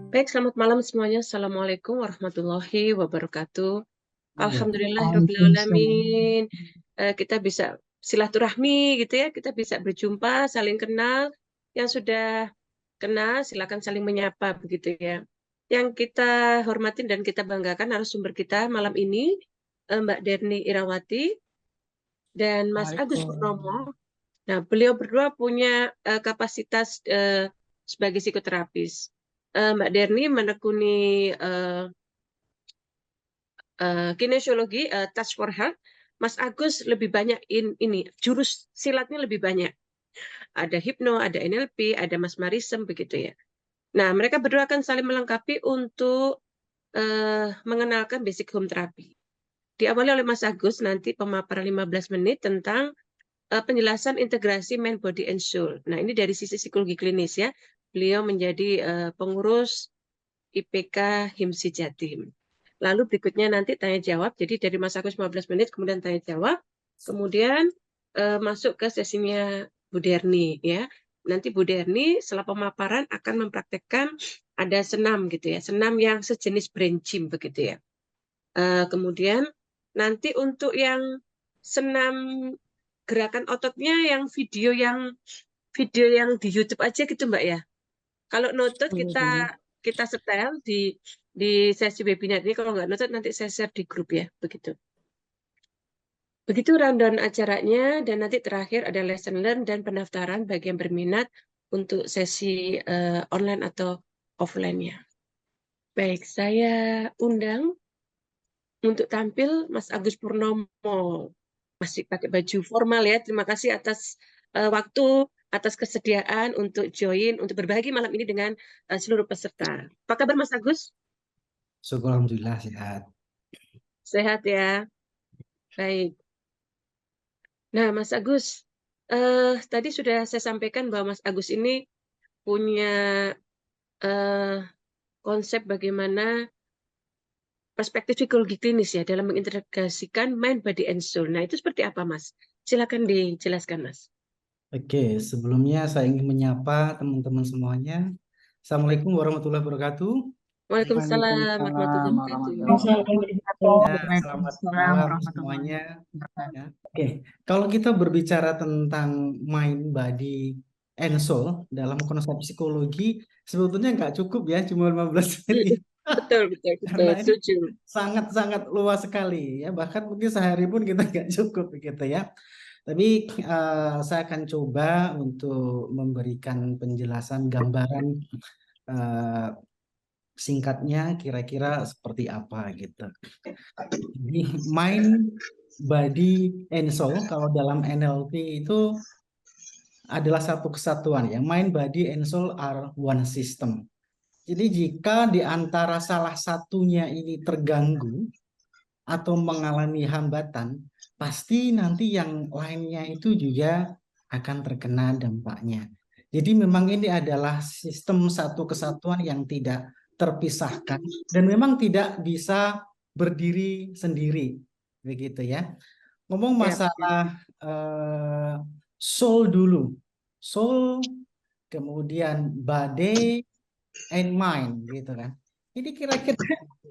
Baik, selamat malam semuanya. Assalamualaikum warahmatullahi wabarakatuh. Iya. Waalaikumsalam. Alhamdulillahirrabbilalamin. Kita bisa silaturahmi gitu ya, kita bisa berjumpa, saling kenal. Yang sudah kenal, silakan saling menyapa begitu ya. Yang kita hormatin dan kita banggakan narasumber kita malam ini, Mbak Derni Irawati dan Mas Agus Purnomo. Waalaikumsalam. Nah, beliau berdua punya kapasitas sebagai psikoterapis. Mbak Derni menekuni kinesiologi, touch for health. Mas Agus lebih banyak ini jurus silatnya lebih banyak. Ada hipno, ada NLP, ada Mas Marisem begitu ya. Nah, mereka berdua akan saling melengkapi untuk mengenalkan basic home therapy. Diawali oleh Mas Agus nanti pemaparan 15 menit tentang penjelasan integrasi mind, body, and soul. Nah, ini dari sisi psikologi klinis ya. Beliau menjadi pengurus IPK HIMSI Jatim. Lalu berikutnya nanti tanya jawab. Jadi dari Mas Agus 15 menit, kemudian tanya jawab. Kemudian masuk ke sesinya Bu Derni ya. Nanti Bu Derni setelah pemaparan akan mempraktekkan ada senam gitu ya. Senam yang sejenis brain gym begitu ya. Kemudian nanti untuk yang senam gerakan ototnya yang video yang di YouTube aja gitu Mbak ya. Kalau notut kita setel di sesi webinar ini, kalau nggak notut nanti saya share di grup ya, begitu. Begitu rundown acaranya, dan nanti terakhir ada lesson learn dan pendaftaran bagi yang berminat untuk sesi online atau offline-nya. Baik, saya undang untuk tampil Mas Agus Purnomo. Masih pakai baju formal ya. Terima kasih atas waktu, atas kesediaan untuk join, untuk berbagi malam ini dengan seluruh peserta. Apa kabar Mas Agus? Syukur alhamdulillah sehat. Sehat ya? Baik. Nah, Mas Agus, tadi sudah saya sampaikan bahwa Mas Agus ini punya eh, konsep bagaimana perspektif psikologi klinis ya dalam mengintegrasikan mind, body, and soul. Nah, itu seperti apa, Mas? Silakan dijelaskan, Mas. Oke, sebelumnya saya ingin menyapa teman-teman semuanya. Assalamualaikum warahmatullahi wabarakatuh. Waalaikumsalam Waalaikumsalam warahmatullahi wabarakatuh. warahmatullahi wabarakatuh. Ya, selamat Waalaikumsalam malam warahmatullahi semuanya. wabarakatuh. Ya. Oke, kalau kita berbicara tentang mind, body, and soul dalam konsep psikologi, sebetulnya nggak cukup ya, cuma 15 menit. Betul, betul, betul. Karena ini Setuju. sangat-sangat luas sekali ya, bahkan mungkin sehari pun kita nggak cukup gitu ya. Tapi saya akan coba untuk memberikan penjelasan gambaran eh, singkatnya kira-kira seperti apa gitu. Jadi mind, body, and soul kalau dalam NLP itu adalah satu kesatuan ya. Mind, body, and soul are one system. Jadi jika di antara salah satunya ini terganggu atau mengalami hambatan, pasti nanti yang lainnya itu juga akan terkena dampaknya. Jadi memang ini adalah sistem satu kesatuan yang tidak terpisahkan dan memang tidak bisa berdiri sendiri, begitu ya. Ngomong Ya, masalah soul dulu, soul, kemudian body and mind, gitu kan. Ini kira-kira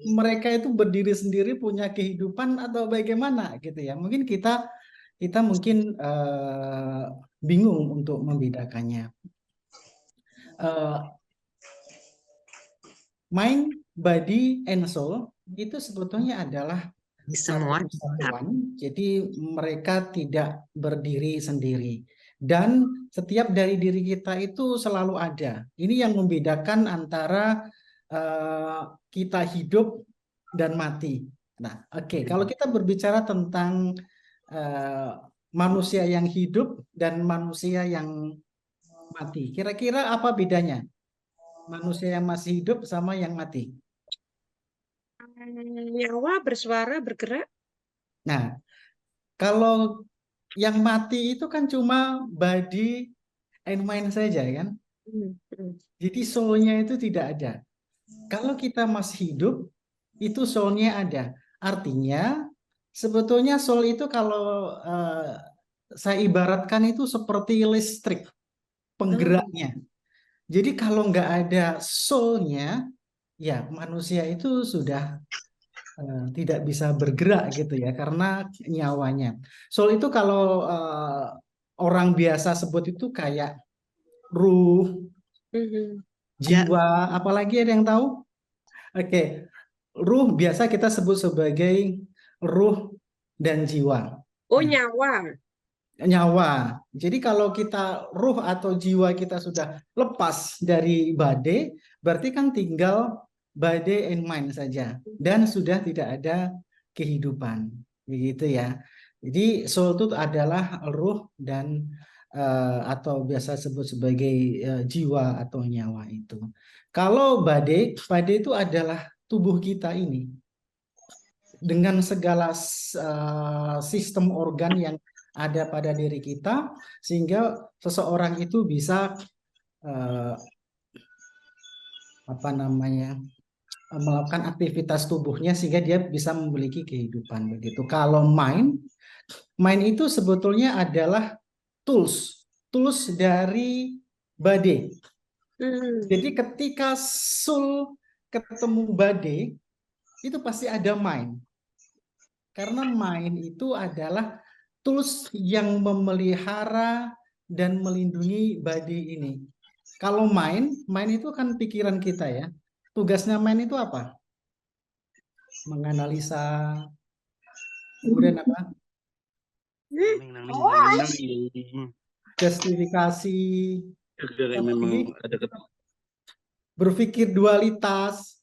mereka itu berdiri sendiri punya kehidupan atau bagaimana gitu ya. Mungkin kita mungkin bingung untuk membedakannya. Mind, body, and soul itu sebetulnya adalah satu semua. kesatuan. Jadi mereka tidak berdiri sendiri. Dan setiap dari diri kita itu selalu ada. Ini yang membedakan antara kita hidup dan mati. Nah, oke. Kalau kita berbicara tentang manusia yang hidup dan manusia yang mati, kira-kira apa bedanya? Manusia yang masih hidup sama yang mati. Nyawa bersuara, bergerak. Nah, kalau yang mati itu kan cuma body and mind saja kan. Hmm, hmm. Jadi soulnya itu tidak ada. Kalau kita masih hidup, itu soulnya ada. Artinya, sebetulnya soul itu kalau saya ibaratkan itu seperti listrik Oh, penggeraknya. Jadi kalau nggak ada soulnya, ya manusia itu sudah tidak bisa bergerak gitu ya karena nyawanya. Soul itu kalau orang biasa sebut itu kayak ruh, Mhm. Ya. jiwa, apalagi ada yang tahu? Oke, ruh biasa kita sebut sebagai ruh dan jiwa. Oh, Nah, nyawa. nyawa. Jadi kalau kita ruh atau jiwa kita sudah lepas dari bade, berarti kan tinggal bade and mind saja dan sudah tidak ada kehidupan. Begitu ya. Jadi soul itu adalah ruh dan atau biasa sebut sebagai jiwa atau nyawa itu. Kalau bade itu adalah tubuh kita ini dengan segala sistem organ yang ada pada diri kita sehingga seseorang itu bisa eh, apa namanya melakukan aktivitas tubuhnya sehingga dia bisa memiliki kehidupan begitu. Kalau mind itu sebetulnya adalah tools dari body. Hmm. Jadi ketika soul ketemu body itu pasti ada mind. Karena mind itu adalah tools yang memelihara dan melindungi body ini. Kalau mind itu kan pikiran kita ya. Tugasnya mind itu apa? Menganalisa, kemudian apa? Justifikasi, Memang ada berpikir dualitas,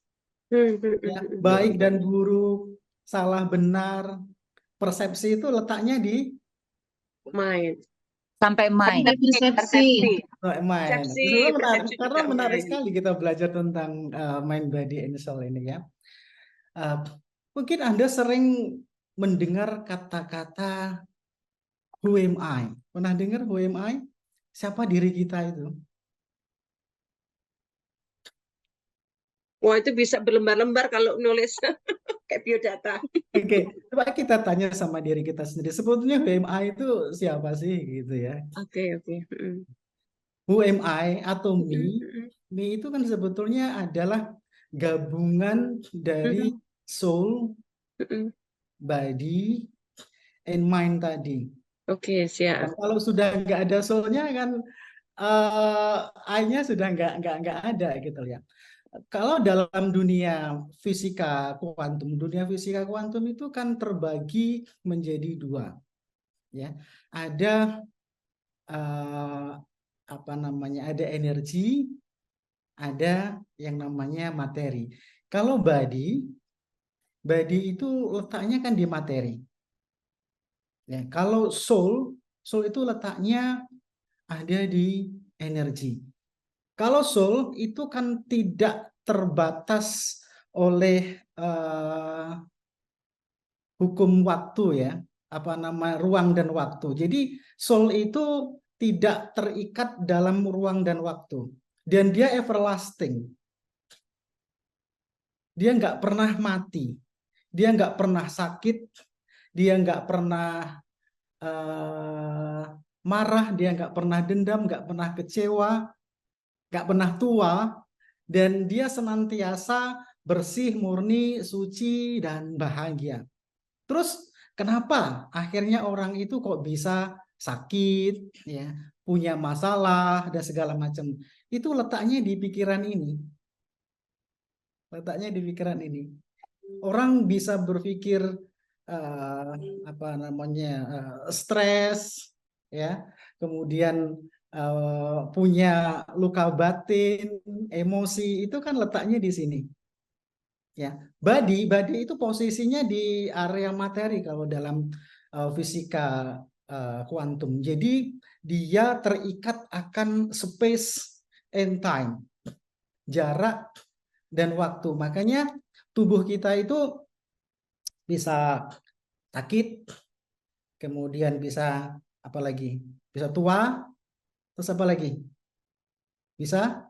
Hmm, hmm, ya, hmm, baik dan buruk, salah benar, persepsi itu letaknya di Main. Sampai main. Persepsi. mind. Persepsi, Sebenarnya menarik, persepsi karena juga menarik main. sekali kita belajar tentang mind, body, and soul ini ya. Mungkin Anda sering mendengar kata-kata who am I? Pernah dengar who am I? Siapa diri kita itu? Wah, itu bisa berlembar-lembar kalau nulis kayak biodata. Oke, coba kita tanya sama diri kita sendiri. Sebetulnya who am I itu siapa sih gitu ya? Oke, oke. Hmm. Who am I atau Hmm, me? hmm, Me itu kan sebetulnya adalah gabungan dari hmm, soul, hmm. body, and mind tadi. Oke, Dan siap. kalau sudah nggak ada soul-nya kan I-nya sudah nggak ada gitu ya. Kalau dalam dunia fisika kuantum itu kan terbagi menjadi dua, ya. Ada apa namanya? Ada energi, ada yang namanya materi. Kalau body itu letaknya kan di materi. Ya, kalau soul itu letaknya ada di energi. Kalau soul itu kan tidak terbatas oleh hukum waktu ya, apa nama ruang dan waktu. Jadi soul itu tidak terikat dalam ruang dan waktu, dan dia everlasting. Dia nggak pernah mati, dia nggak pernah sakit, dia nggak pernah marah, dia nggak pernah dendam, nggak pernah kecewa, nggak pernah tua, dan dia senantiasa bersih, murni, suci, dan bahagia. Terus kenapa akhirnya orang itu kok bisa sakit, ya, punya masalah dan segala macam? Itu letaknya di pikiran ini. Letaknya di pikiran ini. Orang bisa berpikir apa namanya stres, ya, kemudian punya luka batin, emosi itu kan letaknya di sini. Ya, body itu posisinya di area materi kalau dalam fisika kuantum. Jadi dia terikat akan space and time, jarak dan waktu. Makanya tubuh kita itu bisa sakit, kemudian bisa apa lagi? Bisa tua, terus apa lagi? Bisa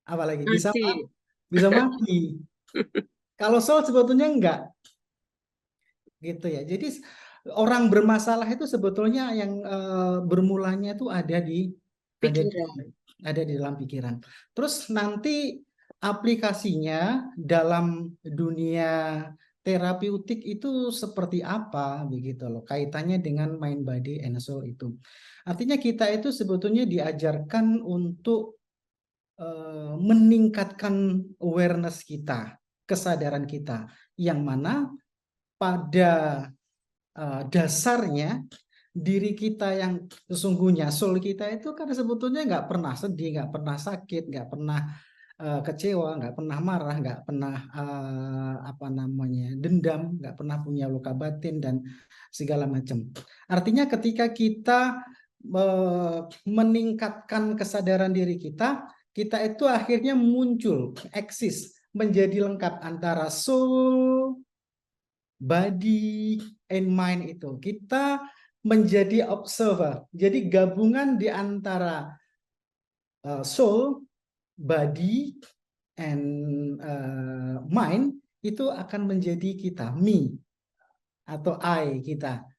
apa lagi? Mati. Bisa mati. Kalau soul sebetulnya enggak, gitu ya. Jadi orang bermasalah itu sebetulnya yang bermulanya itu ada di Pikiran. ada di dalam pikiran. Terus nanti aplikasinya dalam dunia terapeutik itu seperti apa begitu loh, kaitannya dengan mind body and soul itu. Artinya kita itu sebetulnya diajarkan untuk meningkatkan awareness kita, kesadaran kita, yang mana pada dasarnya diri kita yang sesungguhnya, soul kita itu kan sebetulnya nggak pernah sedih, nggak pernah sakit, nggak pernah kecewa, nggak pernah marah, nggak pernah dendam, nggak pernah punya luka batin dan segala macam. Artinya ketika kita meningkatkan kesadaran diri kita itu akhirnya muncul, eksis, menjadi lengkap antara soul, body, and mind itu. Kita menjadi observer. Jadi gabungan di antara soul, body, and mind itu akan menjadi kita, me, atau I kita.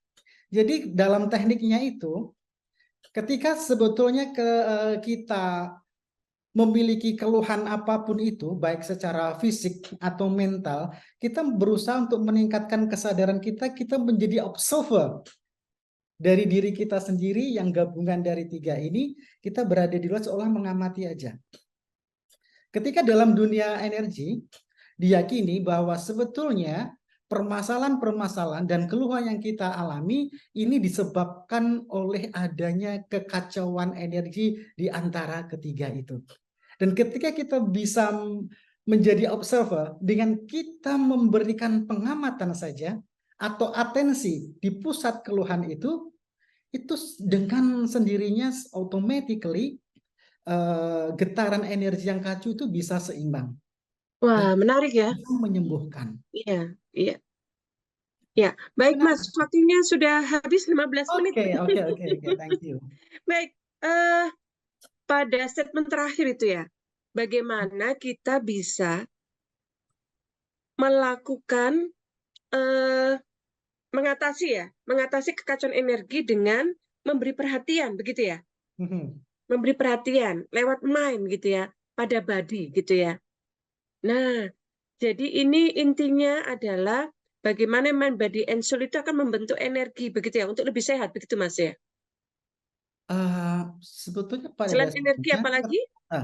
Jadi dalam tekniknya itu, ketika sebetulnya kita memiliki keluhan apapun itu, baik secara fisik atau mental, kita berusaha untuk meningkatkan kesadaran kita, kita menjadi observer dari diri kita sendiri yang gabungan dari tiga ini, kita berada di luar seolah mengamati aja. Ketika dalam dunia energi, diyakini bahwa sebetulnya permasalahan-permasalahan dan keluhan yang kita alami ini disebabkan oleh adanya kekacauan energi di antara ketiga itu. Dan ketika kita bisa menjadi observer dengan kita memberikan pengamatan saja atau atensi di pusat keluhan itu dengan sendirinya automatically getaran energi yang kacu itu bisa seimbang. Wah, menarik ya. Bisa menyembuhkan. Iya, iya. Ya, baik Mas, waktunya sudah habis 15 menit. Oke, thank you. Baik, pada statement terakhir itu ya, bagaimana kita bisa melakukan mengatasi kekacauan energi dengan memberi perhatian, begitu ya? Memberi perhatian lewat mind gitu ya, pada body gitu ya. Nah, jadi ini intinya adalah bagaimana mind, body, and soul itu akan membentuk energi begitu ya, untuk lebih sehat begitu Mas ya? Sebetulnya pada Selain dasarnya, energi apalagi?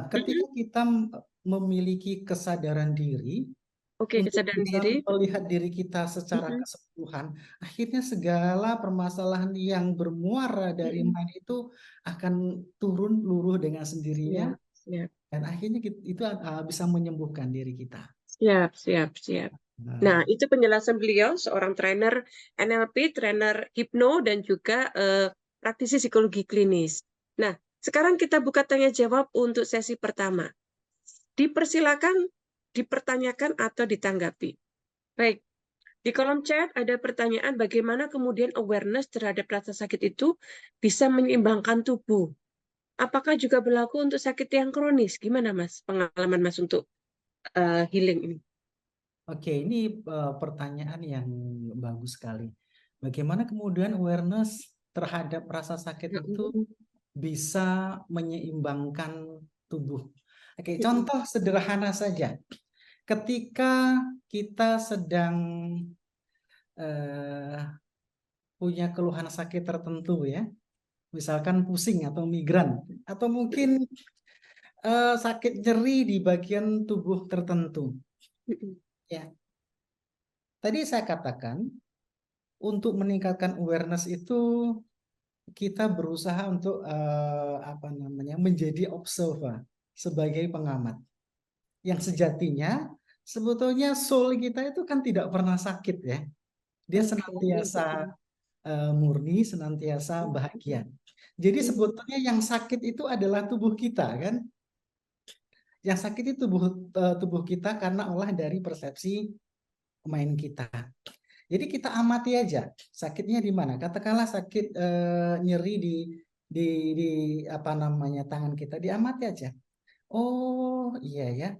ketika kita memiliki kesadaran diri, Oke, untuk kesadaran bisa diri. melihat diri kita secara keseluruhan, akhirnya segala permasalahan yang bermuara dari mind itu akan turun luruh dengan sendirinya, Siap. dan akhirnya itu bisa menyembuhkan diri kita. Siap. Nah, itu penjelasan beliau, seorang trainer NLP, trainer hipno, dan juga praktisi psikologi klinis. Nah, sekarang kita buka tanya jawab untuk sesi pertama. Dipersilakan dipertanyakan atau ditanggapi. Baik, di kolom chat ada pertanyaan bagaimana kemudian awareness terhadap rasa sakit itu bisa menyeimbangkan tubuh. Apakah juga berlaku untuk sakit yang kronis? Gimana Mas, pengalaman Mas untuk healing ini? Oke, ini pertanyaan yang bagus sekali. Bagaimana kemudian awareness terhadap rasa sakit itu bisa menyeimbangkan tubuh? Oke, contoh sederhana saja. Ketika kita sedang punya keluhan sakit tertentu ya, misalkan pusing atau migran, atau mungkin sakit nyeri di bagian tubuh tertentu. Ya, tadi saya katakan untuk meningkatkan awareness itu kita berusaha untuk menjadi observer sebagai pengamat. Yang sejatinya sebetulnya soul kita itu kan tidak pernah sakit ya. Dia senantiasa murni, senantiasa bahagia. Jadi sebetulnya yang sakit itu adalah tubuh kita kan. Yang sakit itu tubuh kita karena olah dari persepsi mind kita. Jadi kita amati aja sakitnya di mana. Katakanlah sakit nyeri di tangan kita, diamati aja. Oh iya ya,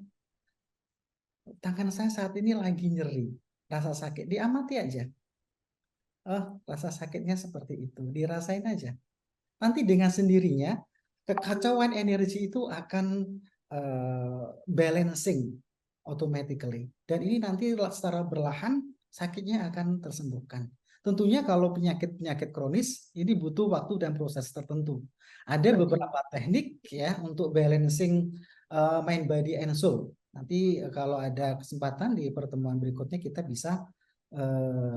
tangan saya saat ini lagi nyeri, rasa sakit. Diamati aja. Oh, rasa sakitnya seperti itu, dirasain aja. Nanti dengan sendirinya, kekacauan energi itu akan balancing automatically. Dan ini nanti secara berlahan sakitnya akan tersembuhkan. Tentunya kalau penyakit-penyakit kronis ini butuh waktu dan proses tertentu. Ada beberapa teknik ya untuk balancing mind body and soul. Nanti kalau ada kesempatan di pertemuan berikutnya kita bisa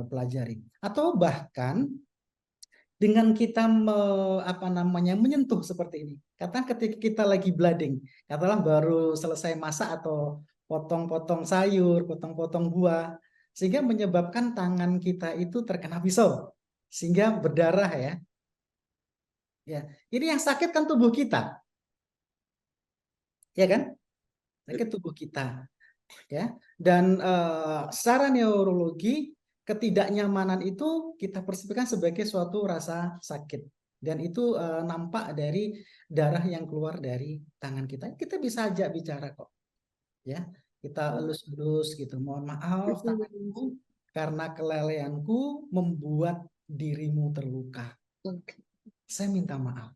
pelajari. Atau bahkan dengan kita menyentuh seperti ini. Katakan ketika kita lagi blooding, katakanlah baru selesai masak atau potong-potong sayur, potong-potong buah, sehingga menyebabkan tangan kita itu terkena pisau, sehingga berdarah ya. Ya, ini yang sakit kan tubuh kita, ya kan? Sakit tubuh kita, ya. Dan secara neurologi ketidaknyamanan itu kita persepsikan sebagai suatu rasa sakit. Dan itu nampak dari darah yang keluar dari tangan kita. Kita bisa ajak bicara kok. Ya, kita elus-elus gitu. Mohon maaf tanganku karena keleleanku membuat dirimu terluka. Saya minta maaf.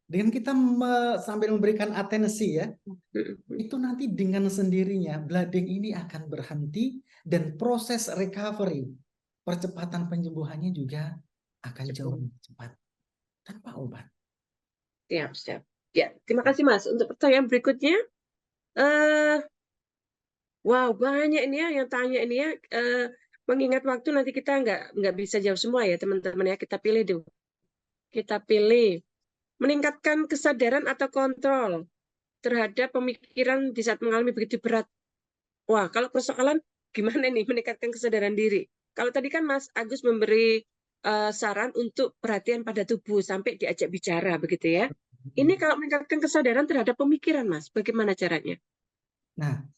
Dengan kita sambil memberikan atensi ya, itu nanti dengan sendirinya blooding ini akan berhenti dan proses recovery, percepatan penyembuhannya juga akan jauh lebih cepat tanpa obat. Siap. Ya, terima kasih Mas. Untuk pertanyaan berikutnya, wow banyak ini ya yang tanya ini ya. Mengingat waktu nanti kita nggak bisa jawab semua ya teman-teman ya. Kita pilih dulu. Kita pilih meningkatkan kesadaran atau kontrol terhadap pemikiran di saat mengalami begitu berat. Wah, kalau persoalan gimana nih meningkatkan kesadaran diri? Kalau tadi kan Mas Agus memberi saran untuk perhatian pada tubuh sampai diajak bicara begitu ya. Ini kalau meningkatkan kesadaran terhadap pemikiran Mas, bagaimana caranya? Nah,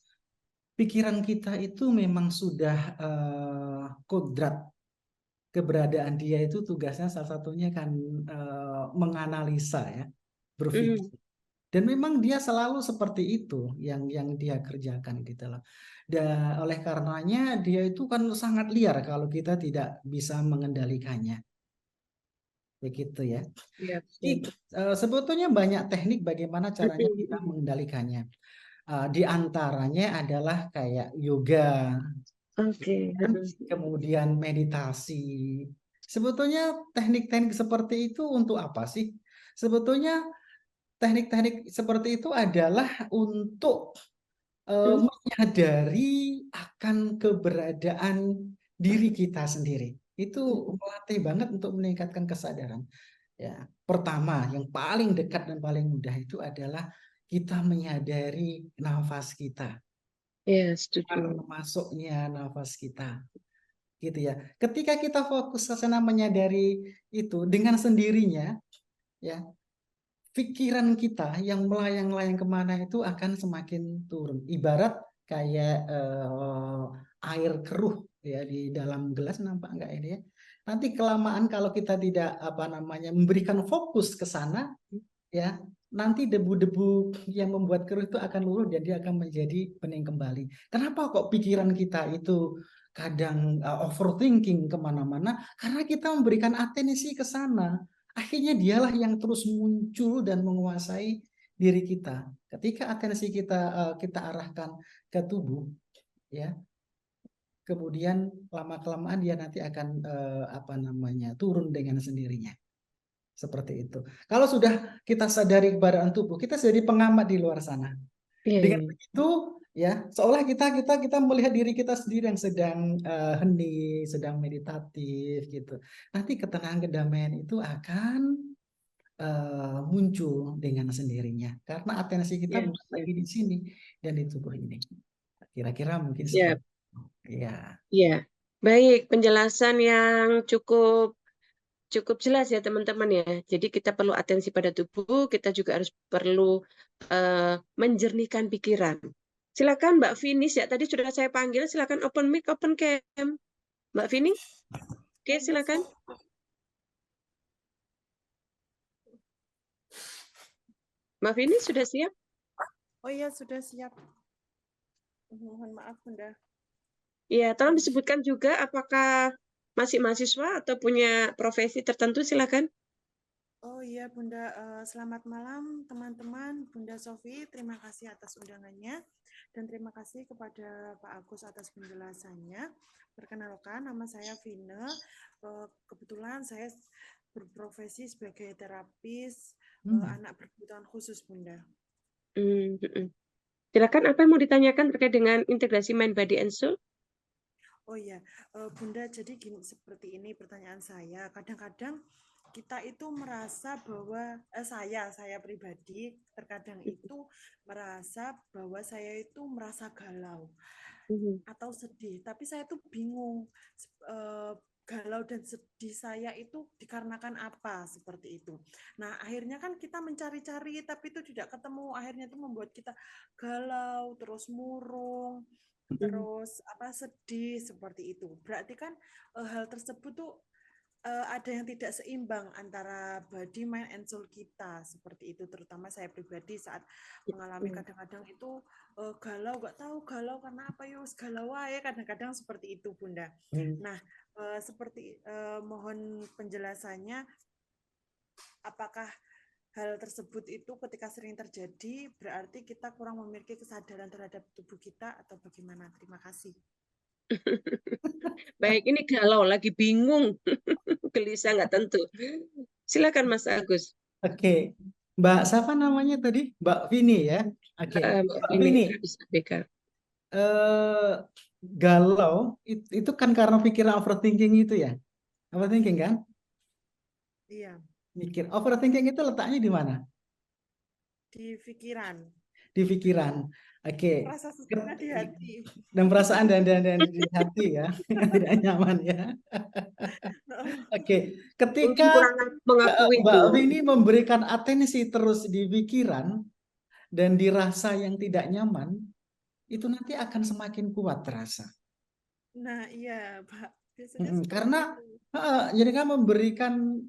pikiran kita itu memang sudah kodrat. Keberadaan dia itu tugasnya salah satunya kan menganalisa ya, berpikir. Dan memang dia selalu seperti itu yang dia kerjakan gitu loh. Dan oleh karenanya dia itu kan sangat liar kalau kita tidak bisa mengendalikannya. Begitu ya. Jadi, sebetulnya banyak teknik bagaimana caranya kita mengendalikannya. Di antaranya adalah kayak yoga, kemudian meditasi. Sebetulnya teknik-teknik seperti itu untuk apa sih? Sebetulnya teknik-teknik seperti itu adalah untuk menyadari akan keberadaan diri kita sendiri. Itu melatih banget untuk meningkatkan kesadaran. Ya, pertama, yang paling dekat dan paling mudah itu adalah kita menyadari nafas kita. Ya, setuju. Masuknya nafas kita. Gitu ya. Ketika kita fokus ke sana menyadari itu dengan sendirinya, ya, pikiran kita yang melayang-layang kemana itu akan semakin turun. Ibarat kayak air keruh ya di dalam gelas, nampak nggak ini ya? Nanti kelamaan kalau kita tidak memberikan fokus ke sana, ya, nanti debu-debu yang membuat keruh itu akan luruh dan dia akan menjadi bening kembali. Kenapa kok pikiran kita itu kadang overthinking kemana-mana? Karena kita memberikan atensi ke sana. Akhirnya dialah yang terus muncul dan menguasai diri kita. Ketika atensi kita arahkan ke tubuh, ya, kemudian lama-kelamaan dia nanti akan turun dengan sendirinya. Seperti itu. Kalau sudah kita sadari keberadaan tubuh, kita jadi pengamat di luar sana. Dengan begitu, ya, seolah kita melihat diri kita sendiri yang sedang hening, sedang meditatif gitu. Nanti ketenangan, kedamaian itu akan muncul dengan sendirinya karena atensi kita bukan lagi di sini dan di tubuh ini. Kira-kira mungkin seperti itu. Ya. Baik, penjelasan yang cukup jelas ya teman-teman ya. Jadi kita perlu atensi pada tubuh, kita juga harus perlu menjernihkan pikiran. Silakan Mbak Finis ya, tadi sudah saya panggil, silakan open mic, open cam. Mbak Finis? Oke, silakan. Mbak Finis sudah siap? Oh iya, sudah siap. Mohon maaf, Bunda. Iya, tolong disebutkan juga apakah masih mahasiswa atau punya profesi tertentu, silakan. Oh iya Bunda, selamat malam teman-teman. Bunda Sofi, terima kasih atas undangannya dan terima kasih kepada Pak Agus atas penjelasannya. Perkenalkan, nama saya Vina. Kebetulan saya berprofesi sebagai terapis anak berkebutuhan khusus Bunda. Silakan, apa yang mau ditanyakan terkait dengan integrasi mind, body, and soul? Oh iya, Bunda, jadi gini, seperti ini pertanyaan saya. Kadang-kadang kita itu merasa bahwa saya pribadi terkadang itu merasa bahwa saya itu merasa galau atau sedih, tapi saya tuh bingung galau dan sedih saya itu dikarenakan apa seperti itu. Nah, akhirnya kan kita mencari-cari tapi itu tidak ketemu, akhirnya itu membuat kita galau, terus murung, terus sedih seperti itu. Berarti kan hal tersebut tuh ada yang tidak seimbang antara body, mind, and soul kita seperti itu. Terutama saya pribadi saat mengalami kadang-kadang itu galau, nggak tahu galau karena apa yus galau ya kadang-kadang seperti itu Bunda. Nah seperti mohon penjelasannya, apakah hal tersebut itu ketika sering terjadi berarti kita kurang memiliki kesadaran terhadap tubuh kita atau bagaimana? Terima kasih. Baik, ini galau, lagi bingung, gelisah, nggak tentu. Silakan Mas Agus. Oke, Mbak siapa namanya tadi? Mbak Vini ya. Oke, Mbak Ini Vini. terapis ABK. Galau itu kan karena pikiran overthinking itu ya. Overthinking kan? Iya. Mikir. Overthinking itu letaknya di mana? Di pikiran. Di pikiran. Oke. Rasa susahnya di hati. Dan perasaan dan di hati ya. Tidak nyaman ya. Oke. Ketika Mungkin kurang mengakui Mbak itu. Vini memberikan atensi terus di pikiran dan dirasa yang tidak nyaman, itu nanti akan semakin kuat terasa. Nah iya Pak, biasanya seperti Karena itu. jadi kan memberikan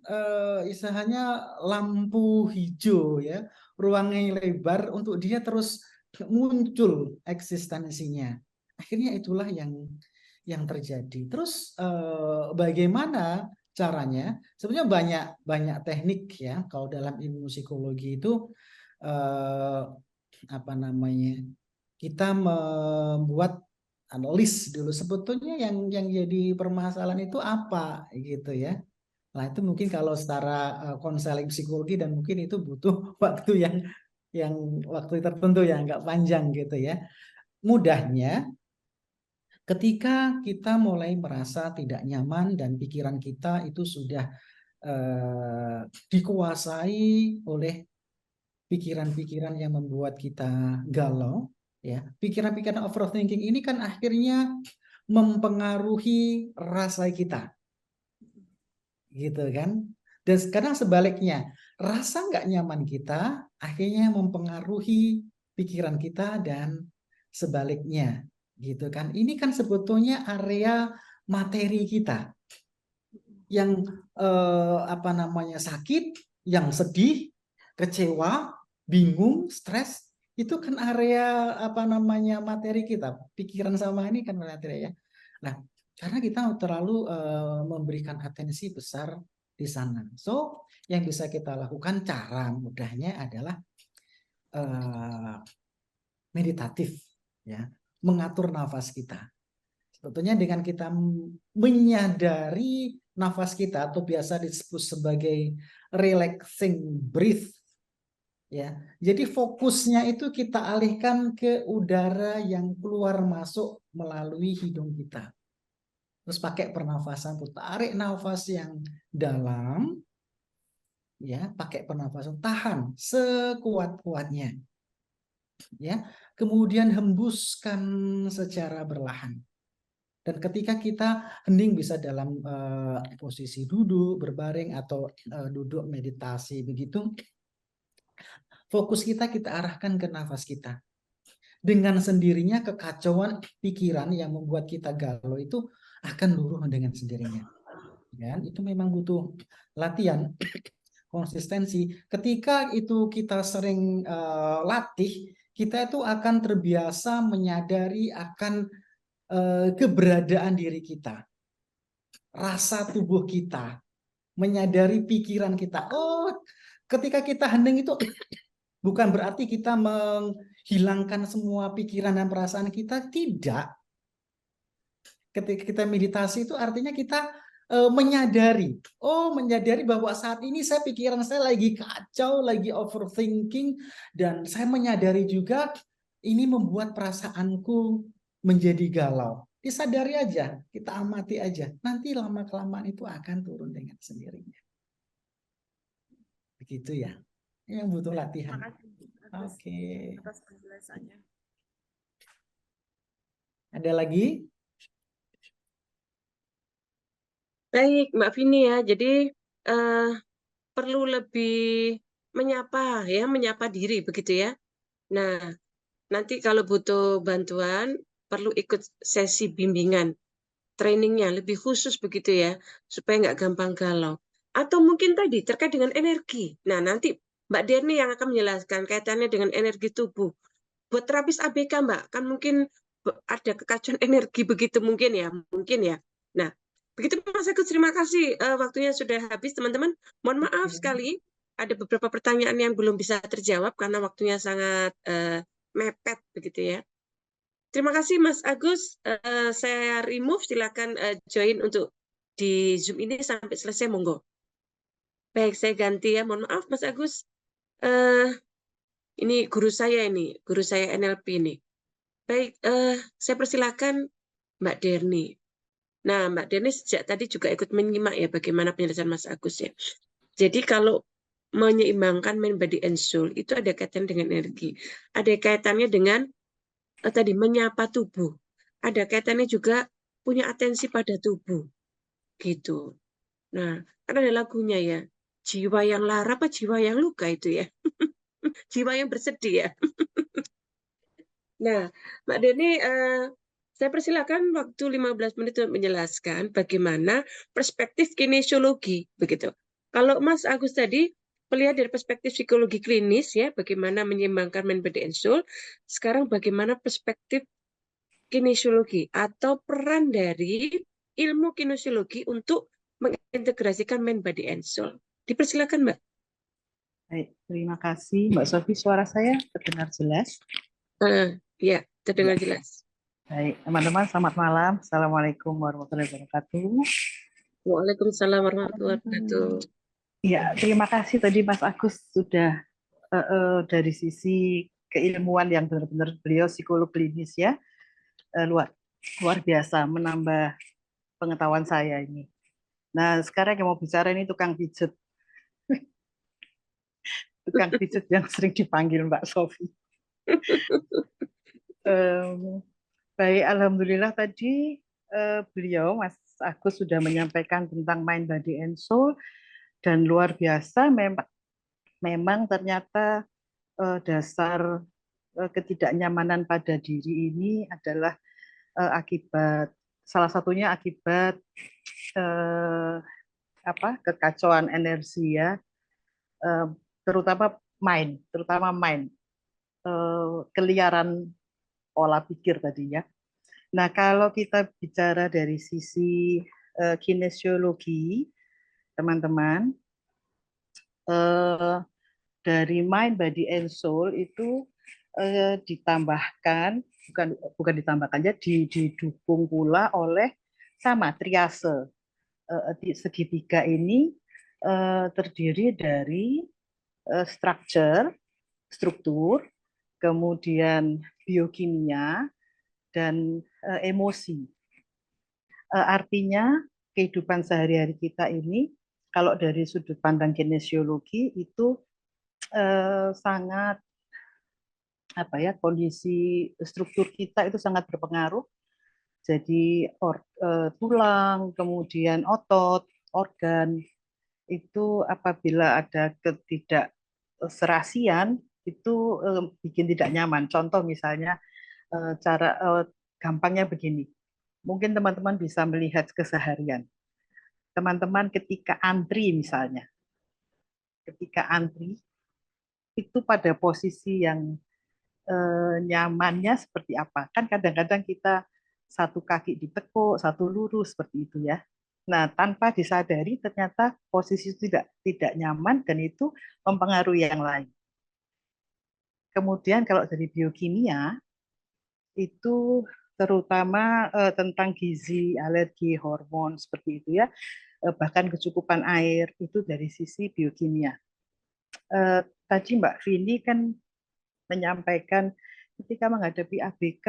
istilahnya lampu hijau ya, ruang yang lebar untuk dia terus muncul eksistensinya. Akhirnya itulah yang terjadi. Terus bagaimana caranya? Sebenarnya banyak teknik ya. Kalau dalam ilmu psikologi itu apa namanya? Kita membuat analis dulu sebetulnya yang jadi permasalahan itu apa gitu ya. Nah, itu mungkin kalau secara konseling psikologi dan mungkin itu butuh waktu yang waktu tertentu yang nggak panjang gitu ya. Mudahnya ketika kita mulai merasa tidak nyaman dan pikiran kita itu sudah dikuasai oleh pikiran-pikiran yang membuat kita galau, ya. Pikiran-pikiran overthinking ini kan akhirnya mempengaruhi rasa kita, gitu kan? Dan sekarang sebaliknya, rasa nggak nyaman kita akhirnya mempengaruhi pikiran kita dan sebaliknya, gitu kan? Ini kan sebetulnya area materi kita yang sakit, yang sedih, kecewa, bingung, stres, itu kan area materi kita, pikiran sama ini kan materi ya. Nah, karena kita terlalu memberikan atensi besar di sana. So, yang bisa kita lakukan cara mudahnya adalah meditatif, ya, mengatur nafas kita. Sebetulnya dengan kita menyadari nafas kita atau biasa disebut sebagai relaxing breath, ya. Jadi fokusnya itu kita alihkan ke udara yang keluar masuk melalui hidung kita. Terus pakai pernafasan, tarik nafas yang dalam, ya, pakai pernafasan, tahan sekuat-kuatnya, ya. Kemudian hembuskan secara perlahan. Dan ketika kita hening bisa dalam posisi duduk, berbaring, atau duduk meditasi begitu, fokus kita arahkan ke nafas kita. Dengan sendirinya kekacauan pikiran yang membuat kita galau itu akan luruh dengan sendirinya. Dan itu memang butuh latihan, konsistensi. Ketika itu kita sering latih, kita itu akan terbiasa menyadari akan keberadaan diri kita, rasa tubuh kita, menyadari pikiran kita. Oh, ketika kita hening itu bukan berarti kita menghilangkan semua pikiran dan perasaan kita, tidak. Ketika kita meditasi itu artinya kita menyadari, menyadari bahwa saat ini pikiran saya lagi kacau, lagi overthinking, dan saya menyadari juga ini membuat perasaanku menjadi galau. Disadari aja, kita amati aja. Nanti lama-kelamaan itu akan turun dengan sendirinya. Begitu ya. Ini yang butuh latihan. Terima kasih Oke. atas penjelasannya. Ada lagi? Baik, Mbak Vini ya. Jadi perlu lebih menyapa ya, menyapa diri begitu ya. Nah, nanti kalau butuh bantuan perlu ikut sesi bimbingan, trainingnya lebih khusus begitu ya, supaya nggak gampang galau. Atau mungkin tadi terkait dengan energi. Nah, nanti Mbak Derni yang akan menjelaskan kaitannya dengan energi tubuh. Buat terapis ABK, Mbak, kan mungkin ada kekacauan energi begitu mungkin ya. Nah, begitu Mas Agus, terima kasih. Waktunya sudah habis, teman-teman. Mohon maaf sekali, ada beberapa pertanyaan yang belum bisa terjawab karena waktunya sangat mepet begitu ya. Terima kasih Mas Agus. Saya remove, silakan join untuk di Zoom ini sampai selesai, monggo. Baik, saya ganti ya. Mohon maaf Mas Agus. Ini guru saya NLP ini. Baik, saya persilakan Mbak Derni. Nah, Mbak Derni sejak tadi juga ikut menyimak ya bagaimana penjelasan Mas Agus ya. Jadi kalau menyeimbangkan mind, body, and soul itu ada kaitan dengan energi. Ada kaitannya dengan tadi menyapa tubuh. Ada kaitannya juga punya atensi pada tubuh. Gitu. Nah, kan ada lagunya ya. Jiwa yang lara apa jiwa yang luka itu ya. Jiwa yang bersedih ya. Nah, Mbak Deni, saya persilakan waktu 15 menit untuk menjelaskan bagaimana perspektif kinesiologi, begitu. Kalau Mas Agus tadi melihat dari perspektif psikologi klinis ya, bagaimana menyeimbangkan mind, body, and soul. Sekarang bagaimana perspektif kinesiologi atau peran dari ilmu kinesiologi untuk mengintegrasikan mind, body, and soul. Dipersilakan, Mbak. Baik, terima kasih Mbak Sofi. Suara saya terdengar jelas? Ya, terdengar jelas. Baik, teman-teman selamat malam. Assalamualaikum warahmatullahi wabarakatuh. Waalaikumsalam warahmatullahi wabarakatuh. Ya, terima kasih tadi Mas Agus sudah dari sisi keilmuan yang benar-benar beliau psikolog klinis ya, luar biasa menambah pengetahuan saya ini. Nah, sekarang yang mau bicara ini tukang pijet. Tukang pijet yang sering dipanggil Mbak Sofi. Baik, alhamdulillah tadi beliau Mas Agus sudah menyampaikan tentang mind, body, and soul, dan luar biasa memang ternyata dasar ketidaknyamanan pada diri ini adalah akibat salah satunya akibat kekacauan energi ya, terutama mind, keliaran pola pikir tadinya. Nah, kalau kita bicara dari sisi kinesiologi, teman-teman, dari mind, body, and soul itu ditambahkan, bukan ditambahkan ya, didukung pula oleh sama triase. Segitiga ini terdiri dari struktur, kemudian biokimia, dan emosi. Artinya kehidupan sehari-hari kita ini, kalau dari sudut pandang kinesiologi itu sangat kondisi struktur kita itu sangat berpengaruh. Jadi tulang, kemudian otot, organ itu apabila ada ketidakserasian itu bikin tidak nyaman. Contoh misalnya gampangnya begini. Mungkin teman-teman bisa melihat keseharian. Teman-teman ketika antri misalnya. Ketika antri itu pada posisi yang nyamannya seperti apa? Kan kadang-kadang kita satu kaki ditekuk, satu lurus seperti itu ya. Nah, tanpa disadari ternyata posisi itu tidak nyaman dan itu mempengaruhi yang lain. Kemudian kalau dari biokimia itu terutama tentang gizi, alergi, hormon seperti itu ya, bahkan kecukupan air itu dari sisi biokimia. Tadi Mbak Vini kan menyampaikan ketika menghadapi ABK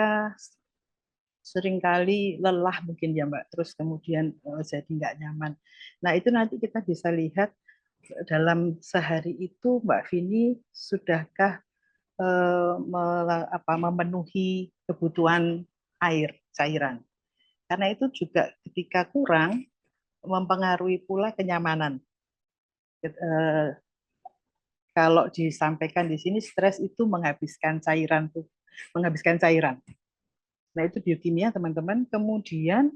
seringkali lelah mungkin ya Mbak, terus kemudian jadi nggak nyaman. Nah itu nanti kita bisa lihat dalam sehari itu Mbak Vini sudahkah memenuhi kebutuhan air cairan. Karena itu juga ketika kurang mempengaruhi pula kenyamanan. Kalau disampaikan di sini stres itu menghabiskan cairan tuh, menghabiskan cairan. Nah itu biokimia teman-teman. Kemudian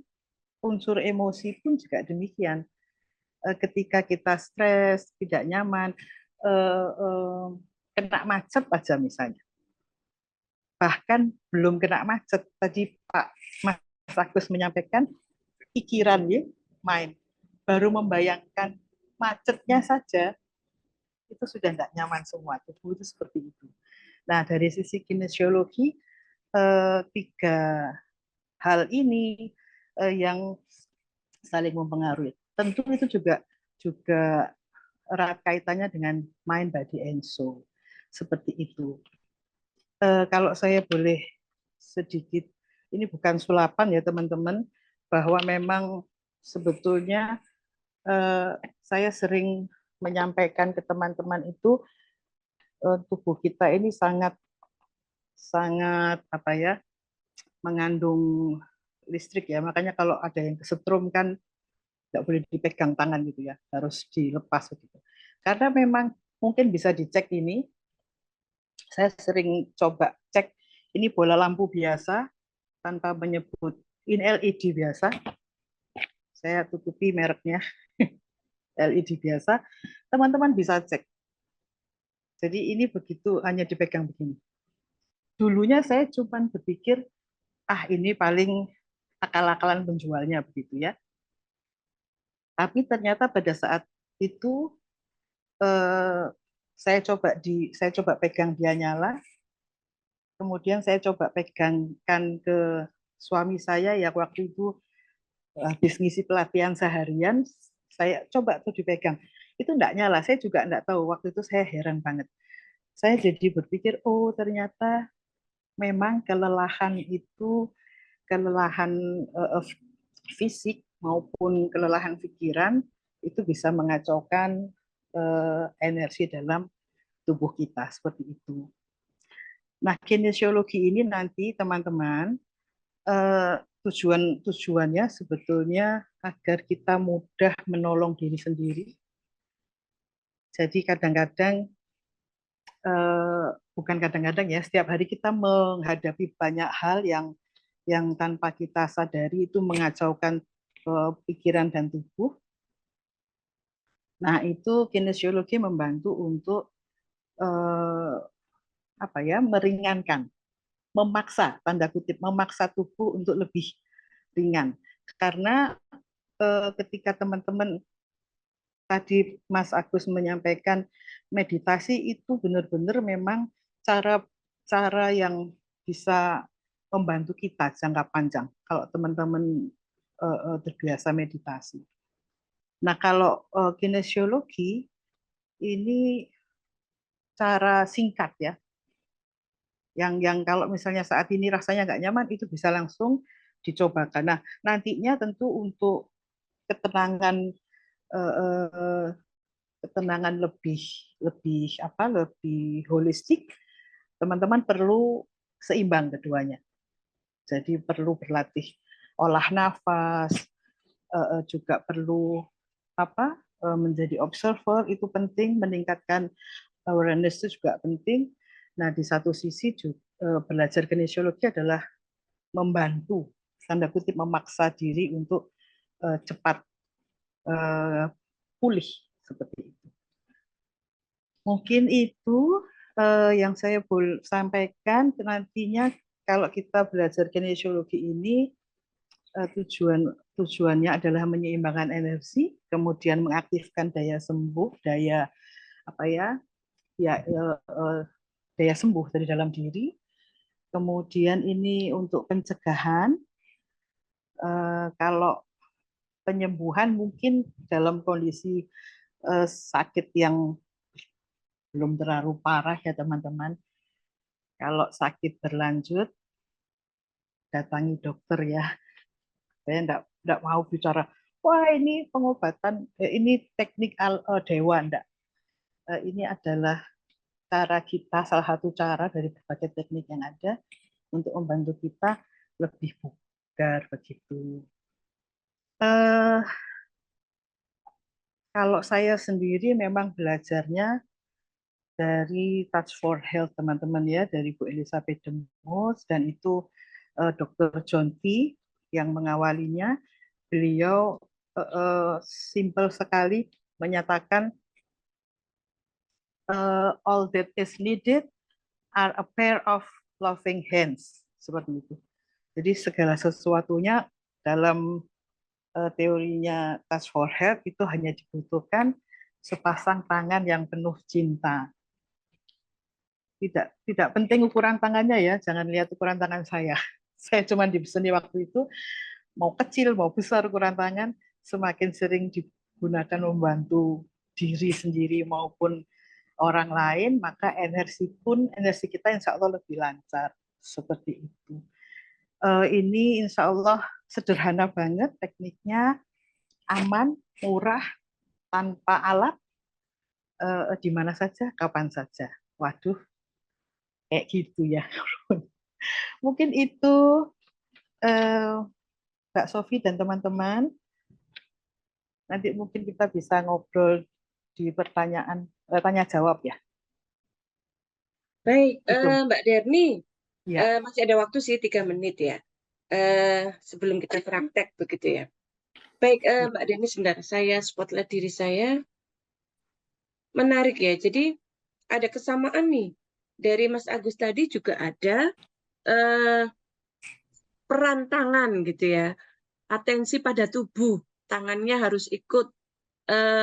unsur emosi pun juga demikian. Ketika kita stres, tidak nyaman, kena macet aja misalnya. Bahkan belum kena macet, tadi Pak Mas Agus menyampaikan, pikiran ya main. Baru membayangkan macetnya saja, itu sudah tidak nyaman semua. Tubuh itu seperti itu. Nah, dari sisi kinesiologi, 3 hal ini yang saling mempengaruhi. Tentu itu juga erat kaitannya dengan mind, body, and soul. Seperti itu. Kalau saya boleh sedikit, ini bukan sulapan ya teman-teman, bahwa memang sebetulnya saya sering menyampaikan ke teman-teman itu tubuh kita ini sangat apa ya, mengandung listrik ya, makanya kalau ada yang kesetrum kan nggak boleh dipegang tangan gitu ya, harus dilepas gitu. Karena memang mungkin bisa dicek ini, saya sering coba cek ini bola lampu biasa tanpa menyebut ini LED biasa, saya tutupi mereknya LED biasa, teman-teman bisa cek. Jadi ini begitu hanya dipegang begini. Dulunya saya cuma berpikir ini paling akal-akalan penjualnya begitu ya. Tapi ternyata pada saat itu saya coba pegang dia nyala, kemudian saya coba pegangkan ke suami saya ya waktu itu habis ngisi pelatihan seharian, saya coba tuh dipegang. Itu enggak nyala, saya juga enggak tahu. Waktu itu saya heran banget. Saya jadi berpikir, oh ternyata memang kelelahan itu, kelelahan fisik maupun kelelahan pikiran, itu bisa mengacaukan energi dalam tubuh kita, seperti itu. Nah, kinesiologi ini nanti teman-teman, tujuannya sebetulnya agar kita mudah menolong diri sendiri. Jadi kadang-kadang, bukan kadang-kadang ya, setiap hari kita menghadapi banyak hal yang tanpa kita sadari itu mengacaukan pikiran dan tubuh. Nah, itu kinesiologi membantu untuk meringankan, memaksa, tanda kutip, memaksa tubuh untuk lebih ringan. Karena ketika teman-teman tadi Mas Agus menyampaikan meditasi itu benar-benar memang cara yang bisa membantu kita jangka panjang kalau teman-teman terbiasa meditasi. Nah, kalau kinesiologi ini cara singkat ya. Yang kalau misalnya saat ini rasanya nggak nyaman itu bisa langsung dicobakan. Nah, nantinya tentu untuk ketenangan lebih holistik, teman-teman perlu seimbang keduanya. Jadi perlu berlatih olah nafas, juga perlu menjadi observer, itu penting, meningkatkan awareness itu juga penting. Nah, di satu sisi juga, belajar kinesiologi adalah membantu, tanda kutip, memaksa diri untuk cepat pulih seperti itu. Mungkin itu yang saya boleh sampaikan. Nantinya kalau kita belajar kinesiologi ini, tujuan tujuannya adalah menyeimbangkan energi, kemudian mengaktifkan daya sembuh, daya apa ya, daya sembuh dari dalam diri. Kemudian ini untuk pencegahan. Kalau penyembuhan mungkin dalam kondisi sakit yang belum terlalu parah ya teman-teman. Kalau sakit berlanjut, datangi dokter ya. Saya enggak mau bicara, wah ini pengobatan, ini teknik dewa, enggak. Ini adalah cara kita, salah satu cara dari berbagai teknik yang ada untuk membantu kita lebih bugar begitu. Kalau saya sendiri memang belajarnya dari Touch for Health teman-teman ya, dari Bu Elizabeth Demus, dan itu Dr. John T. yang mengawalinya. Beliau simple sekali menyatakan all that is needed are a pair of loving hands, seperti itu. Jadi segala sesuatunya dalam teorinya Touch for Health itu hanya dibutuhkan sepasang tangan yang penuh cinta. Tidak penting ukuran tangannya ya, jangan lihat ukuran tangan saya. Saya cuma di seni waktu itu, mau kecil mau besar ukuran tangan, semakin sering digunakan membantu diri sendiri maupun orang lain, maka energi kita insya Allah lebih lancar. Seperti itu. Ini insya Allah sederhana banget tekniknya, aman, murah, tanpa alat, di mana saja, kapan saja. Waduh, kayak gitu ya. Mungkin itu Mbak Sofi dan teman-teman. Nanti mungkin kita bisa ngobrol di pertanyaan tanya jawab ya. Baik, Gitu. Mbak Derni, Ya. masih ada waktu sih 3 menit ya, sebelum kita praktek begitu ya. Baik, Mbak Derni, sebentar, saya spotlight diri saya. Menarik ya, jadi ada kesamaan nih. Dari Mas Agus tadi juga ada peran tangan gitu ya, atensi pada tubuh, tangannya harus ikut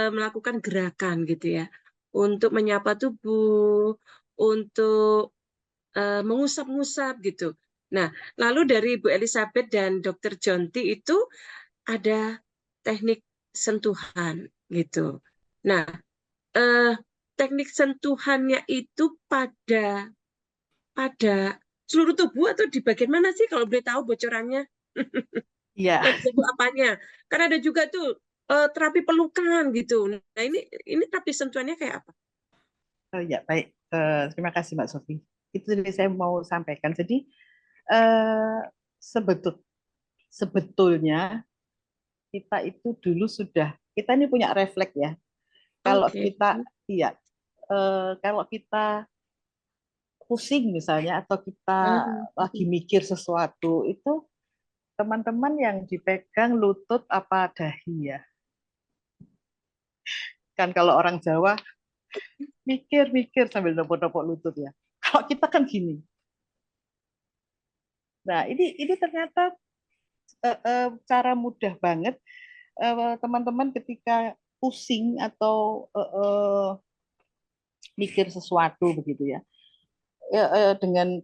melakukan gerakan gitu ya, untuk menyapa tubuh, untuk mengusap-ngusap gitu. Nah, lalu dari Bu Elizabeth dan Dr. Jonti itu ada teknik sentuhan gitu. Nah, teknik sentuhannya itu pada seluruh tubuh atau di bagian mana sih kalau boleh tahu bocorannya? Iya. Sentuh apanya? Karena ada juga tuh terapi pelukan gitu. Nah, ini terapi sentuhannya kayak apa? Oh ya, baik. Terima kasih Mbak Sofi. Itu yang saya mau sampaikan. Jadi sebetulnya kita itu dulu kita ini punya refleks ya. Kalau kita kalau kita pusing misalnya atau kita lagi mikir sesuatu, itu teman-teman yang dipegang lutut apa dahi ya? Kan kalau orang Jawa mikir-mikir sambil nepuk-nepuk lutut ya. Kalau kita kan gini. Nah, ini ternyata cara mudah banget teman-teman ketika pusing atau mikir sesuatu begitu ya. Dengan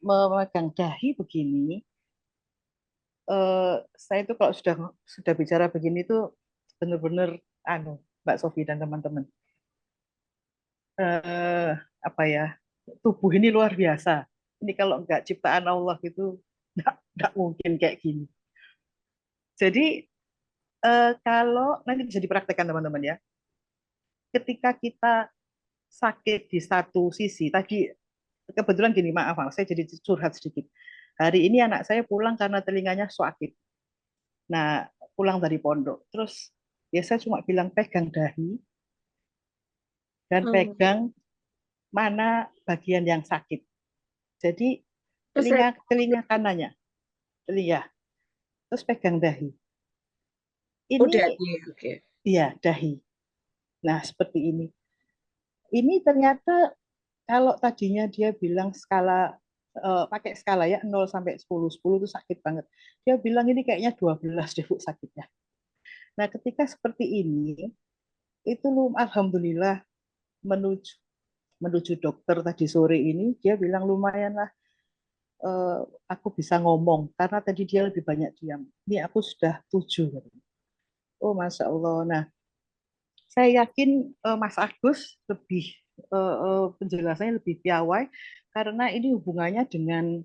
memegang dahi begini, saya itu kalau sudah bicara begini tuh benar-benar Mbak Sofi dan teman-teman, apa ya, tubuh ini luar biasa. Ini kalau enggak ciptaan Allah itu enggak mungkin kayak gini. Jadi kalau nanti bisa dipraktekkan teman-teman ya. Ketika kita sakit di satu sisi, tadi kebetulan gini, maaf, saya jadi curhat sedikit. Hari ini anak saya pulang karena telinganya sakit. Nah, pulang dari pondok. Terus ya saya cuma bilang pegang dahi dan pegang mana bagian yang sakit. Jadi telinga kanannya, terus pegang dahi. Ini iya dahi. Nah seperti ini. Ini ternyata kalau tadinya dia bilang skala pakai skala ya 0 sampai 10. 10 itu sakit banget. Dia bilang ini kayaknya 12 deh Bu sakitnya. Nah, ketika seperti ini itu alhamdulillah menuju dokter tadi sore ini dia bilang lumayan lah aku bisa ngomong karena tadi dia lebih banyak diam. Ini aku sudah 7. Oh, Masya Allah. Nah, saya yakin Mas Agus lebih penjelasannya lebih piawai karena ini hubungannya dengan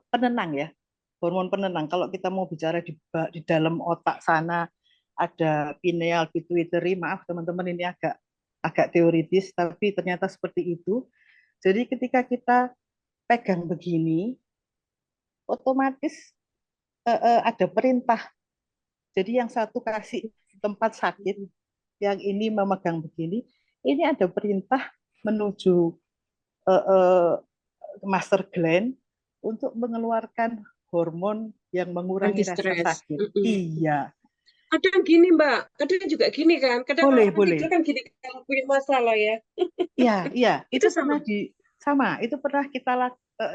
penenang ya, hormon penenang. Kalau kita mau bicara di dalam otak sana ada pineal pituitary, maaf teman-teman ini agak teoritis, tapi ternyata seperti itu. Jadi ketika kita pegang begini, otomatis ada perintah. Jadi yang satu kasih tempat sakit, yang ini memegang begini, ini ada perintah menuju master gland untuk mengeluarkan hormon yang mengurangi rasa Anti-stres. sakit. Iya. Kadang gini Mbak, kadang juga gini kan. Kadang Boleh, orang boleh. tidur kan gini kalau punya masalah ya. Iya, iya. Itu pernah sama. Itu pernah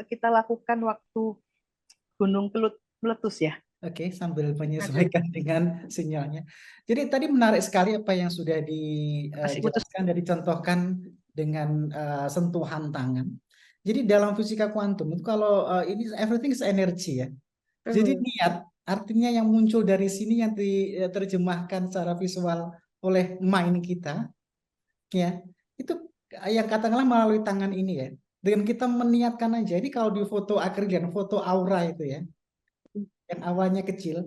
kita lakukan waktu gunung meletus ya. Oke, sambil menyesuaikan dengan sinyalnya. Jadi tadi menarik sekali apa yang sudah dijelaskan dan dicontohkan dengan sentuhan tangan. Jadi dalam fisika kuantum itu kalau ini everything is energy ya. Jadi niat artinya yang muncul dari sini yang diterjemahkan secara visual oleh mind kita, ya itu yang katakanlah melalui tangan ini ya. Dengan kita meniatkan aja. Jadi kalau di foto akrilik, foto aura itu ya, yang awalnya kecil,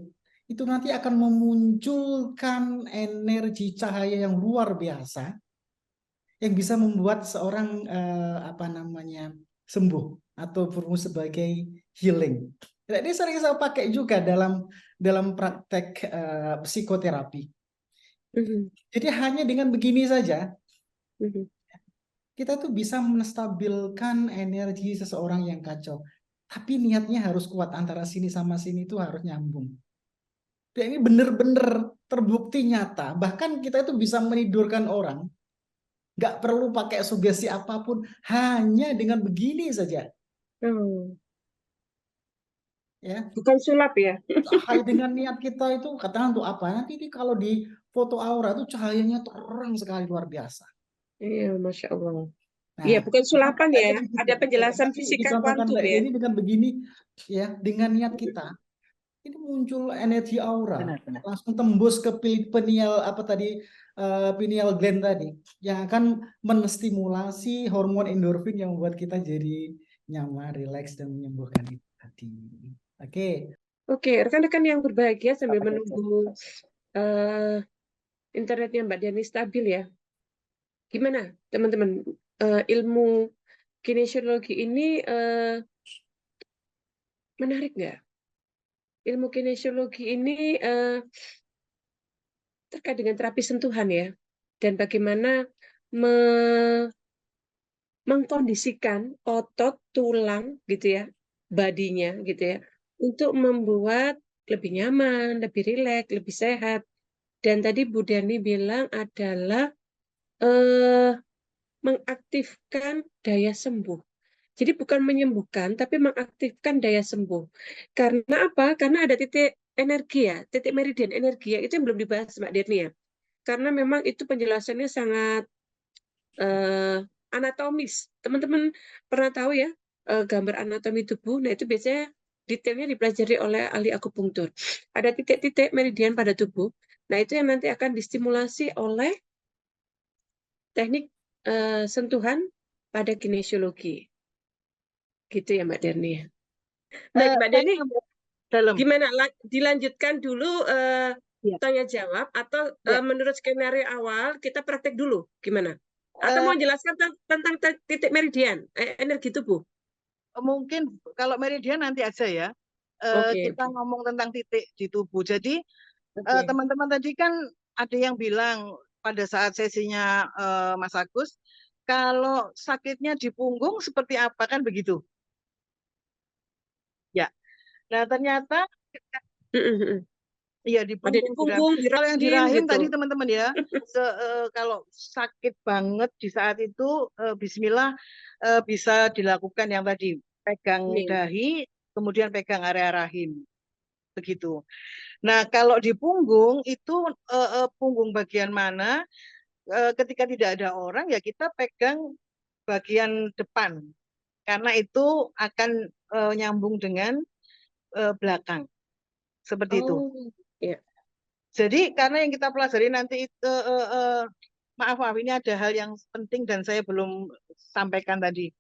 itu nanti akan memunculkan energi cahaya yang luar biasa yang bisa membuat seorang sembuh atau berumus sebagai healing. Nah, ini sering saya pakai juga dalam praktek psikoterapi. Jadi hanya dengan begini saja kita tuh bisa menstabilkan energi seseorang yang kacau. Tapi niatnya harus kuat, antara sini sama sini itu harus nyambung. Dan ini benar-benar terbukti nyata. Bahkan kita itu bisa menidurkan orang. Nggak perlu pakai sugesti apapun, hanya dengan begini saja. Ya. Bukan sulap ya. Cahaya dengan niat kita itu katakan untuk apa? Nanti ini kalau di foto aura itu cahayanya terang sekali, luar biasa. Iya, Masya Allah. Nah, Iya, bukan sulapan ya. Ada penjelasan fisika kuantum ya. Ini dengan begini, ya, dengan niat kita, ini muncul energi aura, Benar. langsung tembus ke pineal pineal gland tadi, yang akan menstimulasi hormon endorfin yang membuat kita jadi nyaman, rileks, dan menyembuhkan itu tadi. Oke, rekan-rekan yang berbahagia sambil menunggu internetnya Mbak Diani stabil ya. Gimana teman-teman, ilmu kinesiologi ini menarik nggak? Ilmu kinesiologi ini terkait dengan terapi sentuhan ya, dan bagaimana mengkondisikan otot, tulang gitu ya, badinya gitu ya, untuk membuat lebih nyaman, lebih rileks, lebih sehat. Dan tadi Bu Dani bilang adalah mengaktifkan daya sembuh. Jadi bukan menyembuhkan, tapi mengaktifkan daya sembuh. Karena apa? Karena ada titik energi ya, titik meridian energi ya, itu yang belum dibahas Mbak Dani ya. Karena memang itu penjelasannya sangat anatomis. Teman-teman pernah tahu ya gambar anatomi tubuh? Nah itu biasanya detailnya dipelajari oleh ahli akupunktur. Ada titik-titik meridian pada tubuh. Nah itu yang nanti akan distimulasi oleh teknik sentuhan pada kinesiologi. Gitu ya Mbak Derni. Baik Mbak Derni, gimana? Dilanjutkan dulu tanya jawab atau menurut skenario awal kita praktek dulu? Gimana? Atau mau jelaskan tentang titik meridian energi tubuh? Mungkin kalau meridian nanti aja ya. Kita ngomong tentang titik di tubuh. Jadi teman-teman tadi kan ada yang bilang pada saat sesinya Mas Agus, kalau sakitnya di punggung seperti apa, kan begitu? Ya. Nah ternyata Iya di Ada di punggung, di rahim. punggung, di Kalau yang di rahim rahim gitu. tadi teman-teman ya, kalau sakit banget di saat itu, Bismillah bisa dilakukan yang tadi, pegang Iya. dahi, kemudian pegang area rahim, begitu. Nah kalau di punggung itu punggung bagian mana? Ketika tidak ada orang ya kita pegang bagian depan, karena itu akan nyambung dengan belakang, seperti itu. Oh, iya. Jadi karena yang kita pelajari nanti itu, maaf ini ada hal yang penting dan saya belum sampaikan tadi.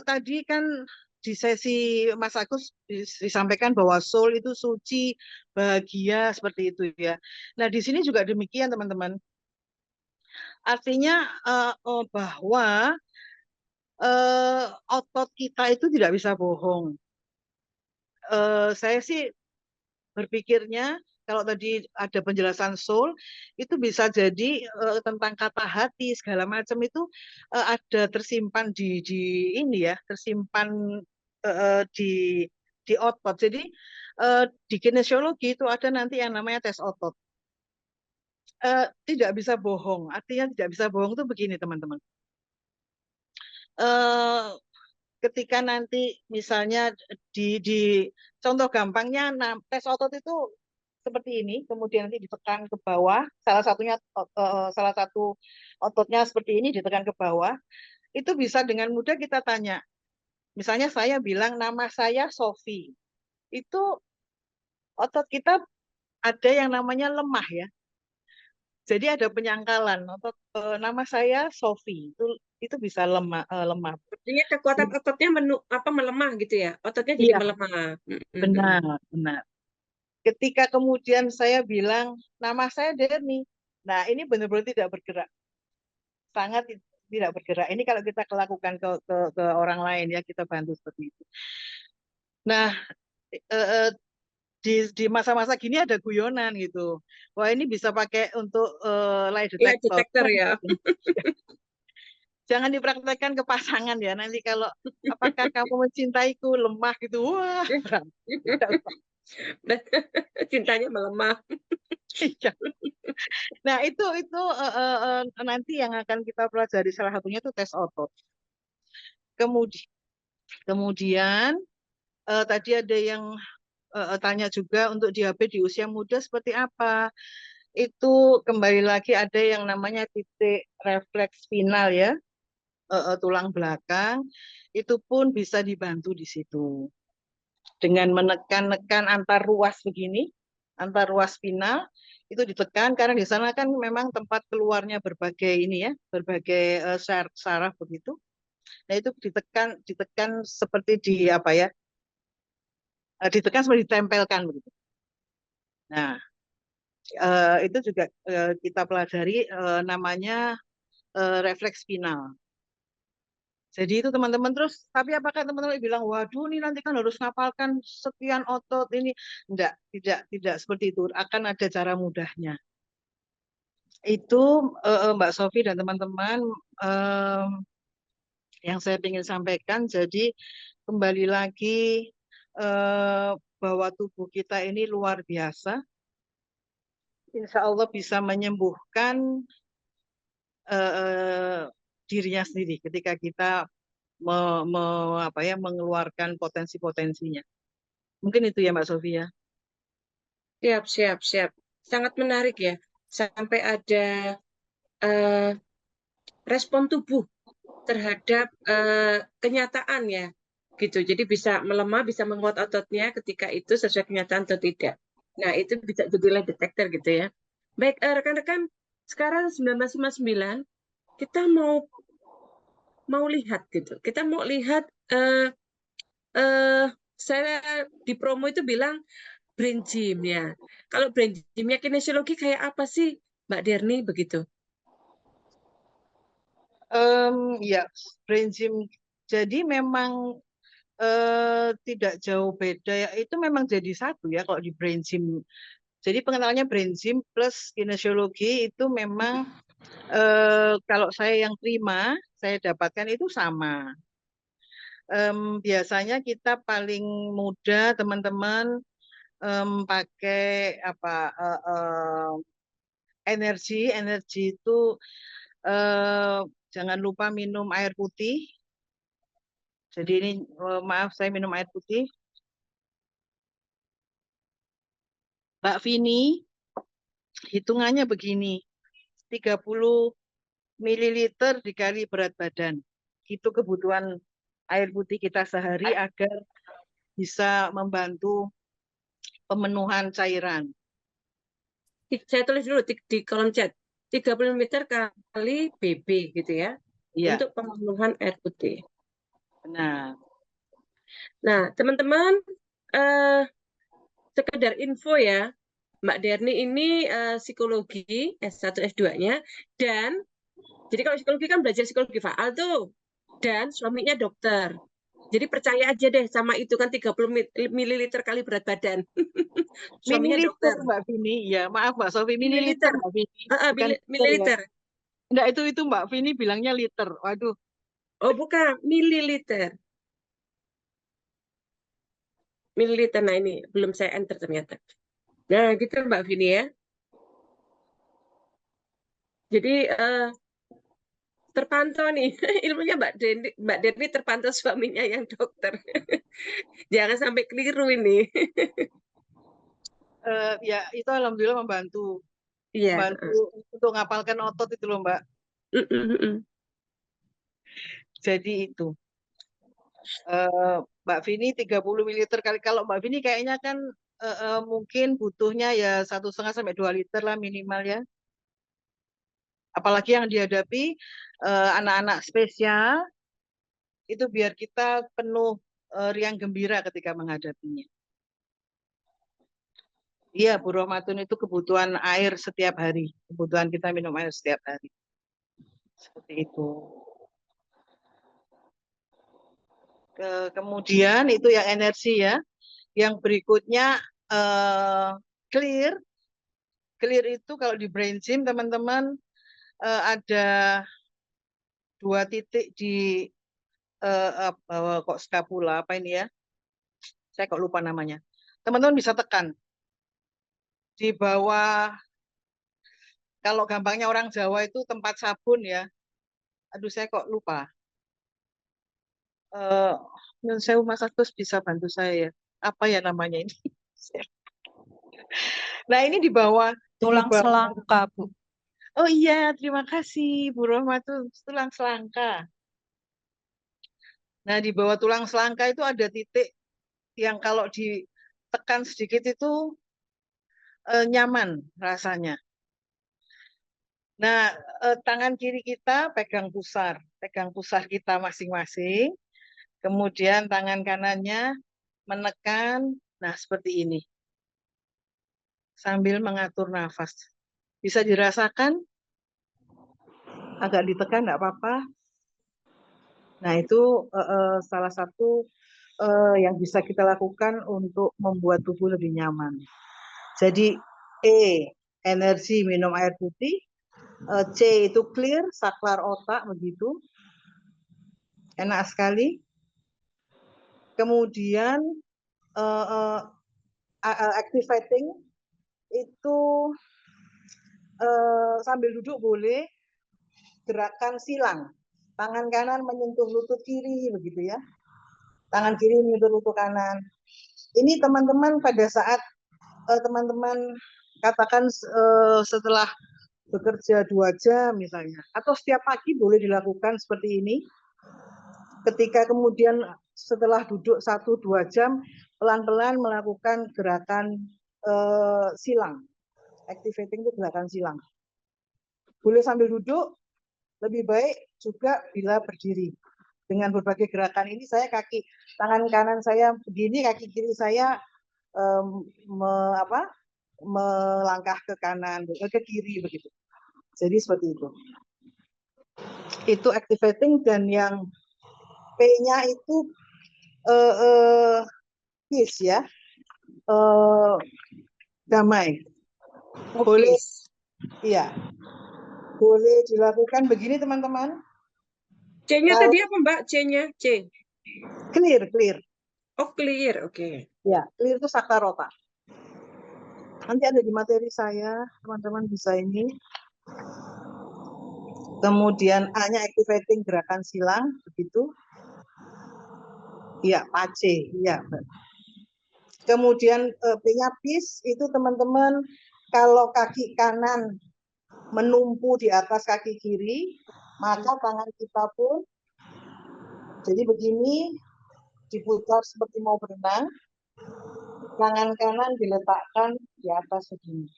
Tadi kan di sesi Mas Agus disampaikan bahwa soul itu suci, bahagia seperti itu ya. Nah di sini juga demikian teman-teman. Artinya bahwa otot kita itu tidak bisa bohong. Saya sih berpikirnya kalau tadi ada penjelasan soul itu bisa jadi tentang kata hati segala macam itu ada tersimpan di ini ya, tersimpan di otot. Jadi di kinesiologi itu ada nanti yang namanya tes otot. Tidak bisa bohong. Artinya tidak bisa bohong itu begini teman-teman. Ketika nanti misalnya di contoh gampangnya tes otot itu seperti ini, kemudian nanti ditekan ke bawah, salah satu ototnya seperti ini ditekan ke bawah, itu bisa dengan mudah kita tanya. Misalnya saya bilang nama saya Sofi, itu otot kita ada yang namanya lemah ya. Jadi ada penyangkalan otot nama saya Sofi, itu bisa lemah. Artinya kekuatan ototnya melemah gitu ya. Ototnya jadi Iya, melemah. benar. Ketika kemudian saya bilang nama saya Derni, nah ini benar-benar tidak bergerak, sangat tidak bergerak. Ini kalau kita lakukan ke orang lain ya, kita bantu seperti itu. Nah di masa-masa gini ada guyonan gitu. Wah ini bisa pakai untuk lie Iya, detector. detektor ya. Jangan dipraktekkan ke pasangan ya. Nanti kalau apakah kamu mencintaiku lemah gitu, wah. Cintanya melemah. Iya. Nah itu nanti yang akan kita pelajari salah satunya itu tes otot. Kemudian tadi ada yang tanya juga untuk diabetes di usia muda seperti apa. Itu kembali lagi ada yang namanya titik refleks spinal ya, tulang belakang. Itu pun bisa dibantu di situ dengan menekan-nekan antar ruas begini, antar ruas spinal itu ditekan karena di sana kan memang tempat keluarnya berbagai ini ya, berbagai saraf begitu. Nah itu ditekan seperti di apa ya, ditekan seperti ditempelkan begitu. Nah itu juga kita pelajari namanya refleks spinal. Jadi itu teman-teman terus, tapi apakah teman-teman bilang, waduh ini nanti kan harus ngapalkan sekian otot ini? Enggak, tidak seperti itu. Akan ada cara mudahnya. Itu Mbak Sofi dan teman-teman yang saya ingin sampaikan. Jadi kembali lagi bahwa tubuh kita ini luar biasa. Insya Allah bisa menyembuhkan dirinya sendiri ketika kita mengeluarkan potensi-potensinya. Mungkin itu ya Mbak Sofia. Siap. Sangat menarik ya. Sampai ada respon tubuh terhadap kenyataan ya. Gitu. Jadi bisa melemah, bisa menguat ototnya ketika itu sesuai kenyataan atau tidak. Nah, itu bisa jadi lie detector gitu ya. Baik, rekan-rekan, sekarang 19.59 kita mau lihat gitu. Kita mau lihat saya di promo itu bilang brain gym ya. Kalau brain gymnya kinesiologi kayak apa sih, Mbak Derni begitu? Ya, brain gym. Jadi memang tidak jauh beda ya. Itu memang jadi satu ya kalau di brain gym. Jadi pengenalannya brain gym plus kinesiologi itu memang kalau saya yang terima, saya dapatkan itu sama. Biasanya kita paling mudah teman-teman pakai apa energi itu jangan lupa minum air putih. Jadi ini maaf saya minum air putih. Mbak Vini, hitungannya begini, 30 ml dikali berat badan. Itu kebutuhan air putih kita sehari agar bisa membantu pemenuhan cairan. Saya tulis dulu di kolom chat. 30 ml kali BB gitu ya. Iya, Untuk pemenuhan air putih. benar. Nah, teman-teman, sekedar info ya, Mbak Derni ini psikologi S1 S2-nya, dan jadi kalau psikologi kan belajar psikologi faal tuh, dan suaminya dokter. Jadi percaya aja deh sama itu kan 30 ml kali berat badan. Suaminya Mililiter dokter. Mbak Vini, ya maaf Mbak Sofi, mililiter Mililiter. Mbak Vini, bukan liter ya. Mililiter. Enggak, itu Mbak Vini bilangnya liter. Waduh, Oh, bukan, mililiter. Mililiter. Nah, ini belum saya enter ternyata. Nah, gitu Mbak Vini ya. Jadi terpantau nih ilmunya Mbak Derni terpantau suaminya yang dokter. Jangan sampai keliru ini. ya itu alhamdulillah membantu Iya. untuk ngapalkan otot itu loh Mbak. Jadi itu Mbak Vini 30 ml kali, kalau Mbak Vini kayaknya kan mungkin butuhnya ya 1,5 sampai 2 liter lah minimal ya. Apalagi yang dihadapi anak-anak spesial, itu biar kita penuh riang gembira ketika menghadapinya. Iya, Bu Rohmatun, itu kebutuhan air setiap hari. Kebutuhan kita minum air setiap hari. Seperti itu. Kemudian itu yang energi ya. Yang berikutnya clear. Clear itu kalau di brain gym teman-teman ada 2 titik di kok scapula apa ini ya? Saya kok lupa namanya. Teman-teman bisa tekan di bawah. Kalau gampangnya orang Jawa itu tempat sabun ya. Aduh, saya kok lupa. Saya Mas Agus bisa bantu saya ya. Apa ya namanya ini? Nah, ini di bawah Tulang selangka, Bu. Oh iya, terima kasih Bu Rohma, tuh tulang selangka. Nah, di bawah tulang selangka itu ada titik yang kalau ditekan sedikit itu nyaman rasanya. Nah, tangan kiri kita pegang pusar kita masing-masing. Kemudian tangan kanannya menekan, nah seperti ini. Sambil mengatur nafas. Bisa dirasakan? Agak ditekan, enggak apa-apa. Nah, itu salah satu yang bisa kita lakukan untuk membuat tubuh lebih nyaman. Jadi, energi minum air putih. C itu clear, saklar otak, begitu. Enak sekali. Kemudian activating itu sambil duduk boleh, gerakan silang. Tangan kanan menyentuh lutut kiri, begitu ya. Tangan kiri menyentuh lutut kanan. Ini teman-teman pada saat teman-teman katakan setelah bekerja 2 jam misalnya, atau setiap pagi boleh dilakukan seperti ini. Ketika kemudian setelah duduk 1-2 jam, pelan-pelan melakukan gerakan silang. Activating itu gerakan silang. Boleh sambil duduk, lebih baik juga bila berdiri. Dengan berbagai gerakan ini saya tangan kanan saya begini, kaki kiri saya melangkah ke kanan, ke kiri begitu. Jadi seperti itu. Itu activating, dan yang P-nya itu peace ya, damai. Boleh, iya, boleh dilakukan begini teman-teman. C-nya tadi apa Mbak? C-nya C. Clear. Oh, clear, oke. Ya, clear itu saklar otak. Nanti ada di materi saya, teman-teman bisa ini. Kemudian A-nya activating gerakan silang, begitu. Iya, pace, iya. Kemudian P-nya peace, itu teman-teman kalau kaki kanan menumpu di atas kaki kiri, maka tangan kita pun jadi begini, diputar seperti mau berenang, tangan kanan diletakkan di atas begini.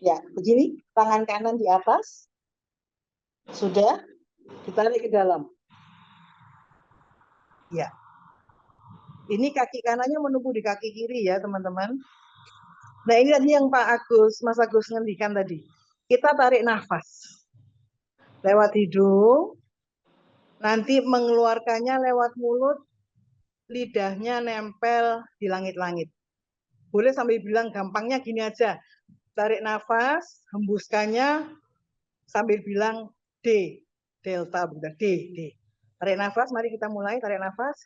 Ya, begini, tangan kanan di atas, sudah, ditarik ke dalam. Ya, ini kaki kanannya menumpu di kaki kiri ya teman-teman. Nah ini tadi yang Mas Agus ngendikan tadi. Kita tarik nafas lewat hidung, nanti mengeluarkannya lewat mulut, lidahnya nempel di langit-langit. Boleh sambil bilang gampangnya gini aja, tarik nafas, hembuskannya sambil bilang D, delta, D. Tarik nafas, mari kita mulai, tarik nafas.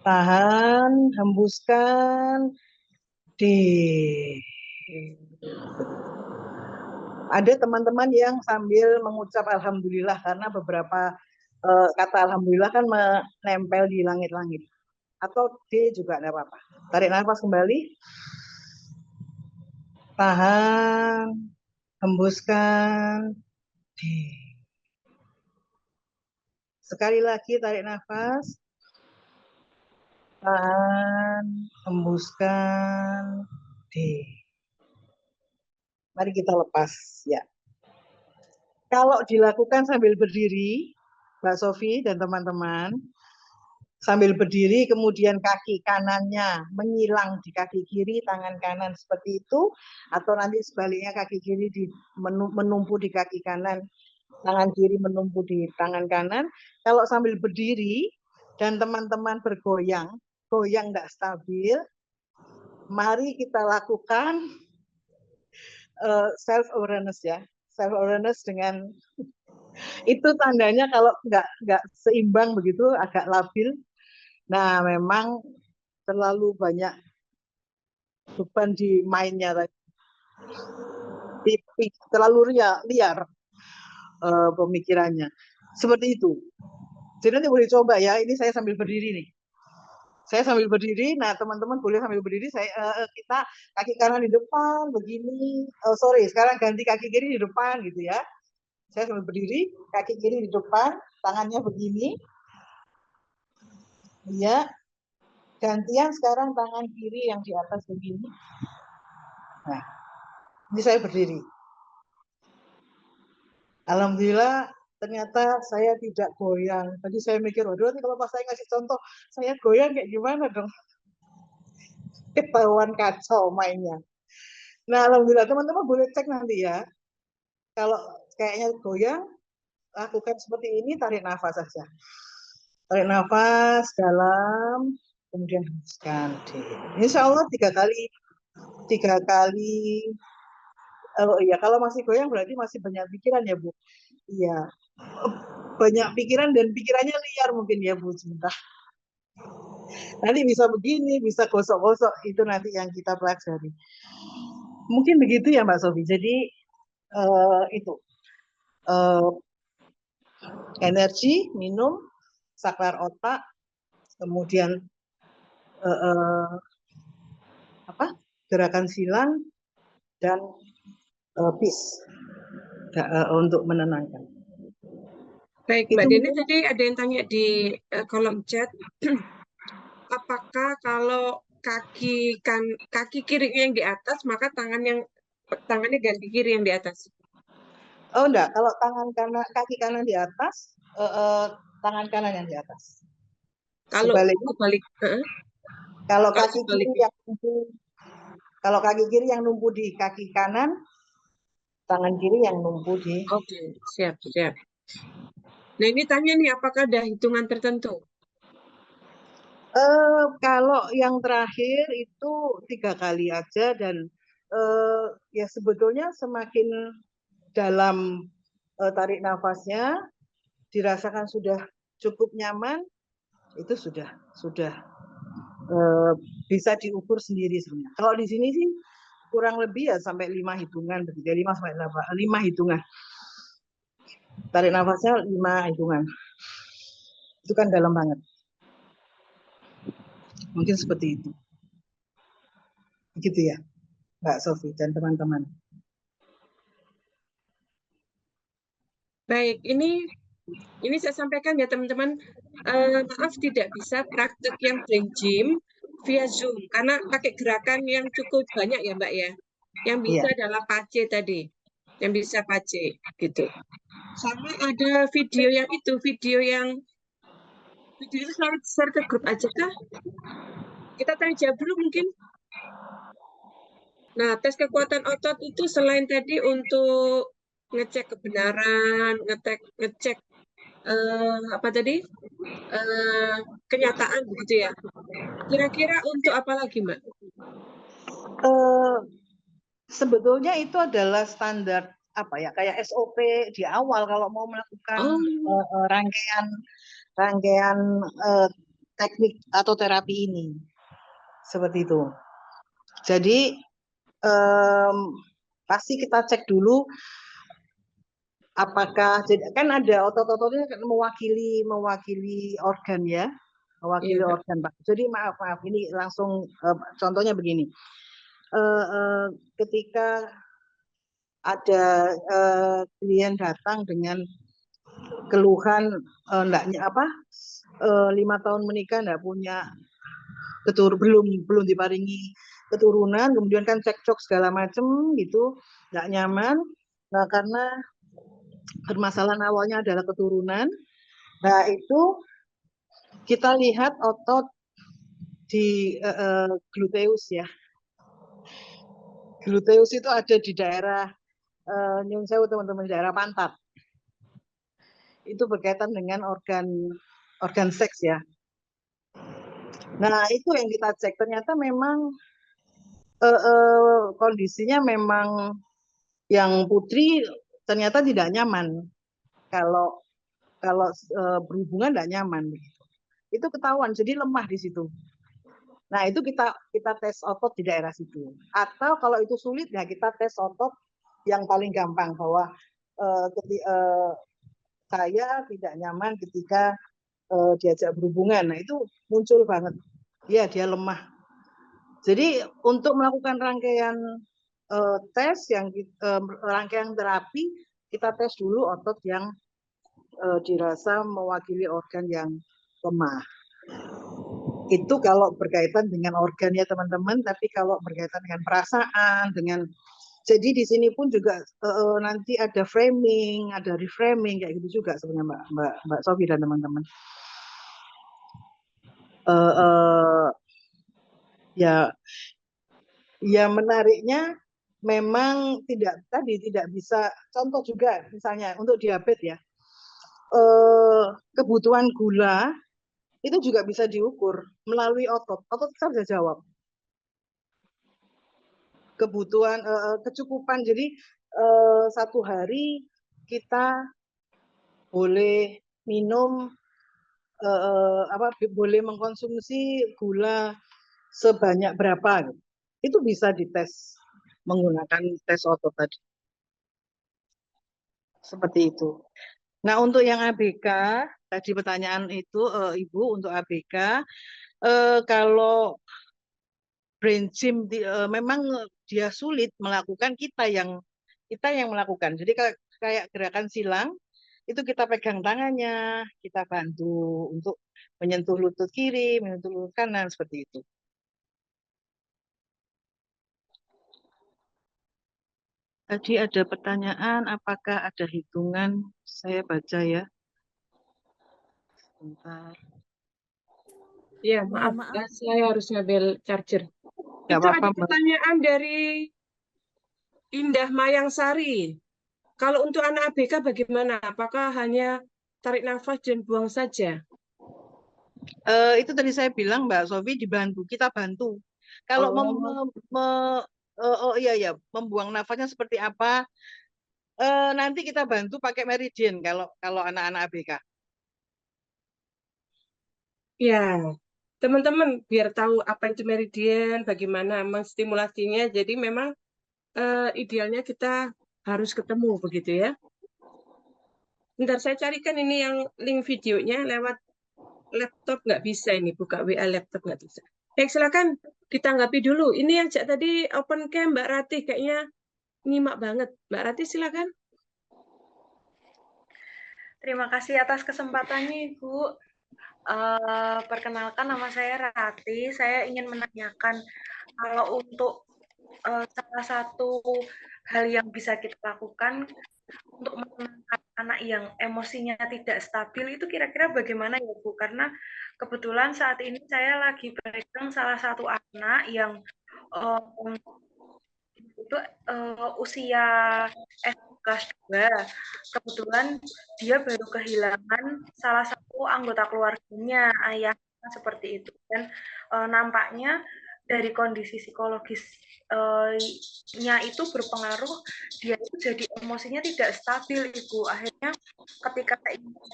Tahan, hembuskan, D. Ada teman-teman yang sambil mengucap alhamdulillah karena beberapa kata alhamdulillah kan menempel di langit-langit. Atau D juga tidak apa-apa. Tarik nafas kembali. Tahan, hembuskan, D. Sekali lagi tarik nafas. Tahan, hembuskan, D. Mari kita lepas ya. Kalau dilakukan sambil berdiri, Mbak Sofi dan teman-teman, sambil berdiri kemudian kaki kanannya menyilang di kaki kiri, tangan kanan seperti itu, atau nanti sebaliknya kaki kiri menumpu di kaki kanan, tangan kiri menumpu di tangan kanan. Kalau sambil berdiri dan teman-teman bergoyang, goyang tidak stabil, mari kita lakukan self awareness ya, self awareness dengan itu tandanya kalau nggak seimbang begitu agak labil. Nah memang terlalu banyak beban di mainnya tadi, terlalu liar pemikirannya seperti itu. Jadi nanti boleh coba ya, ini saya sambil berdiri nih. Saya sambil berdiri, nah teman-teman boleh sambil berdiri, kita kaki kanan di depan, begini, sekarang ganti kaki kiri di depan gitu ya. Saya sambil berdiri, kaki kiri di depan, tangannya begini. Ya, gantian sekarang tangan kiri yang di atas begini. Nah, ini saya berdiri. Alhamdulillah, ternyata saya tidak goyang. Tadi saya mikir, waduh, nanti kalau pas saya ngasih contoh, saya goyang kayak gimana dong? Ketahuan kacau mainnya. Nah, alhamdulillah teman-teman boleh cek nanti ya. Kalau kayaknya goyang, lakukan seperti ini, tarik nafas saja. Tarik nafas dalam, kemudian hembuskan. Insya Allah 3 kali. Oh iya, kalau masih goyang berarti masih banyak pikiran ya Bu. Iya, banyak pikiran dan pikirannya liar mungkin ya Bu. Sebentar. Nanti bisa begini, bisa gosok-gosok, itu nanti yang kita pelajari. Mungkin begitu ya Mbak Sofi. Jadi itu energi, minum, saklar otak, kemudian gerakan silang dan peace untuk menenangkan. Baik, Mbak Deni tadi ada yang tanya di kolom chat, apakah kalau kaki kiri yang di atas, maka tangannya ganti kiri yang di atas? Oh enggak, kalau kaki kanan di atas, tangan kanan yang di atas. Kalau kebalik, kalau kaki kiri yang numpu di kaki kanan, tangan kiri yang numpu di. Oke, siap. Nah ini tanya nih, apakah ada hitungan tertentu? Kalau yang terakhir itu 3 kali aja dan ya sebetulnya semakin dalam tarik nafasnya dirasakan sudah cukup nyaman, itu sudah bisa diukur sendiri sebenarnya. Kalau di sini sih kurang lebih ya sampai 5 hitungan begitu ya, 5 sampai 5 hitungan. Tarik nafasnya 5 hitungan. Itu kan dalam banget. Mungkin seperti itu. Begitu ya, Mbak Sofi dan teman-teman. Baik, ini saya sampaikan ya teman-teman, maaf tidak bisa praktek yang brain gym via Zoom karena pakai gerakan yang cukup banyak ya Mbak ya. Yang bisa adalah PACE tadi, yang bisa PACE gitu. Sama ada video yang itu, video itu share ke grup aja kah? Kita tanya jawab dulu mungkin. Nah, tes kekuatan otot itu selain tadi untuk ngecek kebenaran, ngecek apa tadi? Kenyataan begitu ya. Kira-kira untuk apa lagi, Mbak? Sebetulnya itu adalah standar apa ya, kayak SOP di awal kalau mau melakukan rangkaian teknik atau terapi ini, seperti itu. Jadi pasti kita cek dulu apakah, kan ada otot-ototnya mewakili organ ya, mewakili organ Pak. Jadi maaf ini langsung contohnya begini. Ketika ada klien datang dengan keluhan enggaknya 5 tahun menikah enggak punya belum diparingi keturunan, kemudian kan cekcok segala macam gitu, enggak nyaman. Nah, karena permasalahan awalnya adalah keturunan. Nah, itu kita lihat otot di gluteus ya. Gluteus itu ada di daerah nyun sewu teman-teman, daerah pantat. Itu berkaitan dengan organ seks ya. Nah, itu yang kita cek, ternyata memang kondisinya memang yang putri ternyata tidak nyaman kalau berhubungan tidak nyaman. Itu ketahuan, jadi lemah di situ. Nah, itu kita tes otot di daerah situ. Atau kalau itu sulit, ya kita tes otot yang paling gampang, bahwa saya tidak nyaman ketika diajak berhubungan. Nah, itu muncul banget. Ya, dia lemah. Jadi untuk melakukan rangkaian tes rangkaian terapi, kita tes dulu otot yang dirasa mewakili organ yang lemah. Itu kalau berkaitan dengan organ ya teman-teman, tapi kalau berkaitan dengan perasaan, jadi di sini pun juga nanti ada framing, ada reframing kayak gitu juga sebenarnya Mbak Sofi dan teman-teman. Ya menariknya memang tidak bisa, contoh juga misalnya untuk diabetes ya, kebutuhan gula itu juga bisa diukur melalui otot kita bisa jawab kebutuhan kecukupan. Jadi satu hari kita boleh minum boleh mengkonsumsi gula sebanyak berapa, itu bisa dites menggunakan tes otot tadi. Seperti itu. Nah, untuk yang ABK, tadi pertanyaan itu Ibu, untuk ABK, kalau brain gym memang dia sulit melakukan, kita yang melakukan. Jadi kayak gerakan silang, itu kita pegang tangannya, kita bantu untuk menyentuh lutut kiri, menyentuh lutut kanan, seperti itu. Tadi ada pertanyaan, apakah ada hitungan? Saya baca ya. Sebentar. Ya, maaf. Saya harus ngambil charger. Gak Itu apa-apa, ada pertanyaan dari Indah Mayangsari. Kalau untuk anak ABK bagaimana? Apakah hanya tarik nafas dan buang saja? Itu tadi saya bilang Mbak Sofi, dibantu, kita bantu. Kalau membuang nafasnya seperti apa, nanti kita bantu pakai meridian kalau anak-anak ABK. Ya, teman-teman biar tahu apa itu meridian, bagaimana menstimulasinya. Jadi memang idealnya kita harus ketemu begitu ya. Bentar saya carikan ini yang link videonya lewat laptop nggak bisa ini, buka WA laptop nggak bisa. Baik, silakan ditanggapi dulu. Ini yang tadi open cam Mbak Ratih kayaknya nyimak banget. Mbak Ratih silakan. Terima kasih atas kesempatannya, Ibu. Perkenalkan, nama saya Rati. Saya ingin menanyakan kalau untuk salah satu hal yang bisa kita lakukan untuk menenangkan anak yang emosinya tidak stabil itu kira-kira bagaimana ya, Bu? Karena kebetulan saat ini saya lagi pegang salah satu anak yang itu usia SD kelas 2. Kebetulan dia baru kehilangan salah satu anggota keluarganya, ayahnya seperti itu. Dan nampaknya dari kondisi psikologisnya itu berpengaruh, dia itu jadi emosinya tidak stabil, Ibu. Akhirnya ketika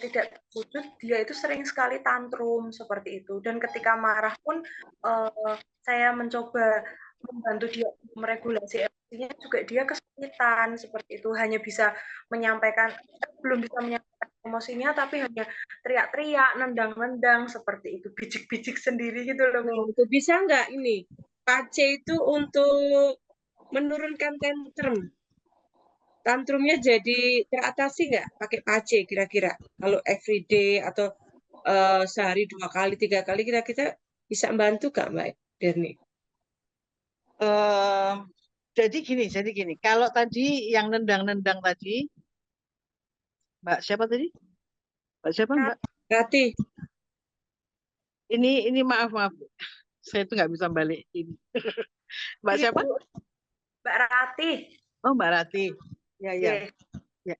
tidak terwujud, dia itu sering sekali tantrum seperti itu. Dan ketika marah pun saya mencoba membantu dia meregulasi emosinya juga dia kesulitan seperti itu, hanya bisa menyampaikan, belum bisa menyampaikan emosinya tapi hanya teriak-teriak, nendang-nendang seperti itu, bijik-bijik sendiri gitu loh, Bu. Itu bisa nggak ini? PACE itu untuk menurunkan tantrum. Tantrumnya jadi teratasi nggak pakai PACE kira-kira? Kalau everyday atau sehari 2 kali, 3 kali kira-kira bisa membantu nggak Mbak Derni? Jadi gini. Kalau tadi yang nendang-nendang tadi, Mbak siapa tadi? Mbak siapa, Mbak? Rati, Ini maaf. Saya itu nggak bisa balik ini. Mbak siapa? Mbak Rati. Oh, Mbak Rati. Ya. Yeah. Ya.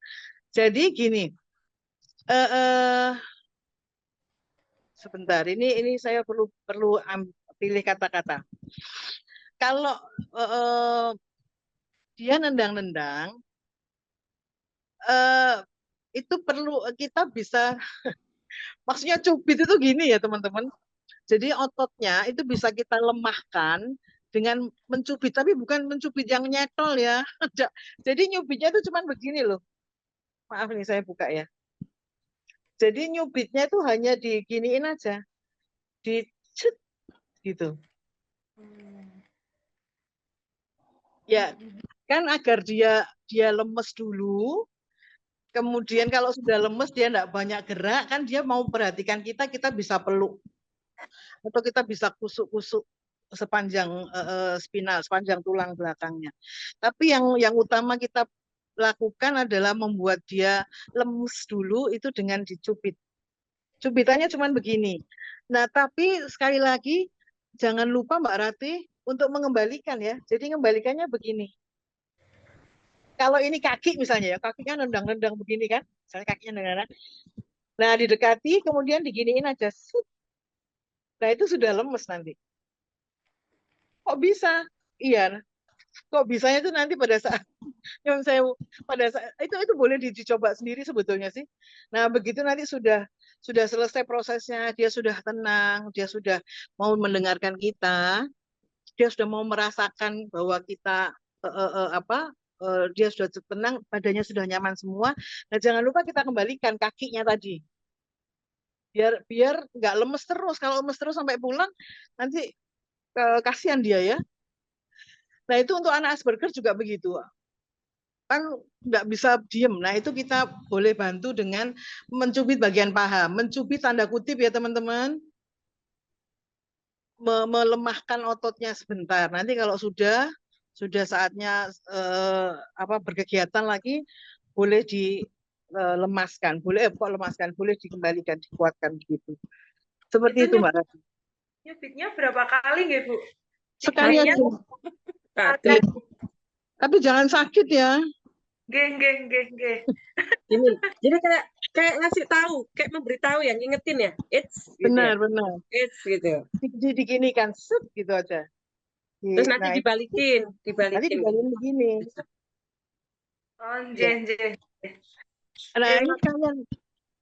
Jadi gini. Sebentar. Ini saya perlu pilih kata-kata. Kalau dia nendang-nendang, itu perlu kita bisa, maksudnya cubit itu gini ya teman-teman. Jadi ototnya itu bisa kita lemahkan dengan mencubit, tapi bukan mencubit yang nyetol ya. Jadi nyubitnya itu cuman begini loh. Maaf nih saya buka ya. Jadi nyubitnya itu hanya diginiin aja, dicet gitu. Ya, kan agar dia lemes dulu. Kemudian kalau sudah lemes dia enggak banyak gerak, kan dia mau perhatikan kita bisa peluk. Atau kita bisa kusuk-kusuk sepanjang spinal, sepanjang tulang belakangnya. Tapi yang utama kita lakukan adalah membuat dia lemes dulu itu dengan dicubit. Cubitannya cuma begini. Nah, tapi sekali lagi jangan lupa Mbak Rati untuk mengembalikan ya. Jadi mengembalikannya begini. Kalau ini kaki misalnya ya, kaki kan nendang-nendang begini kan. Misalnya kakinya nendang. Nah, didekati kemudian diginiin aja. Nah, itu sudah lemes nanti. Kok bisa? Iya. Kok bisanya itu nanti pada saat yang saya itu boleh dicoba sendiri sebetulnya sih. Nah, begitu nanti sudah selesai prosesnya, dia sudah tenang, dia sudah mau mendengarkan kita, dia sudah mau merasakan bahwa kita dia sudah tenang, badannya sudah nyaman semua. Nah, jangan lupa kita kembalikan kakinya tadi. Biar nggak lemes terus. Kalau lemes terus sampai pulang, nanti kasihan dia ya. Nah, itu untuk anak Asperger juga begitu. Kan nggak bisa diem. Nah, itu kita boleh bantu dengan mencubit bagian paha. Mencubit tanda kutip ya teman-teman. Melemahkan ototnya sebentar. Nanti kalau sudah saatnya berkegiatan lagi, boleh dilemaskan. Boleh dikembalikan, dikuatkan begitu. Seperti itu Mbak Rati. Nyubitnya berapa kali nggih, Bu? Sekali aja. Tapi jangan sakit ya. Nggih. Jadi kayak ngasih tahu, kayak memberitahu ya, ngingetin ya. Benar. It's gitu. Diginikan set gitu aja. Terus nanti dibalikin. Nanti dibalikin begini. Oh, nggih. Nah, ini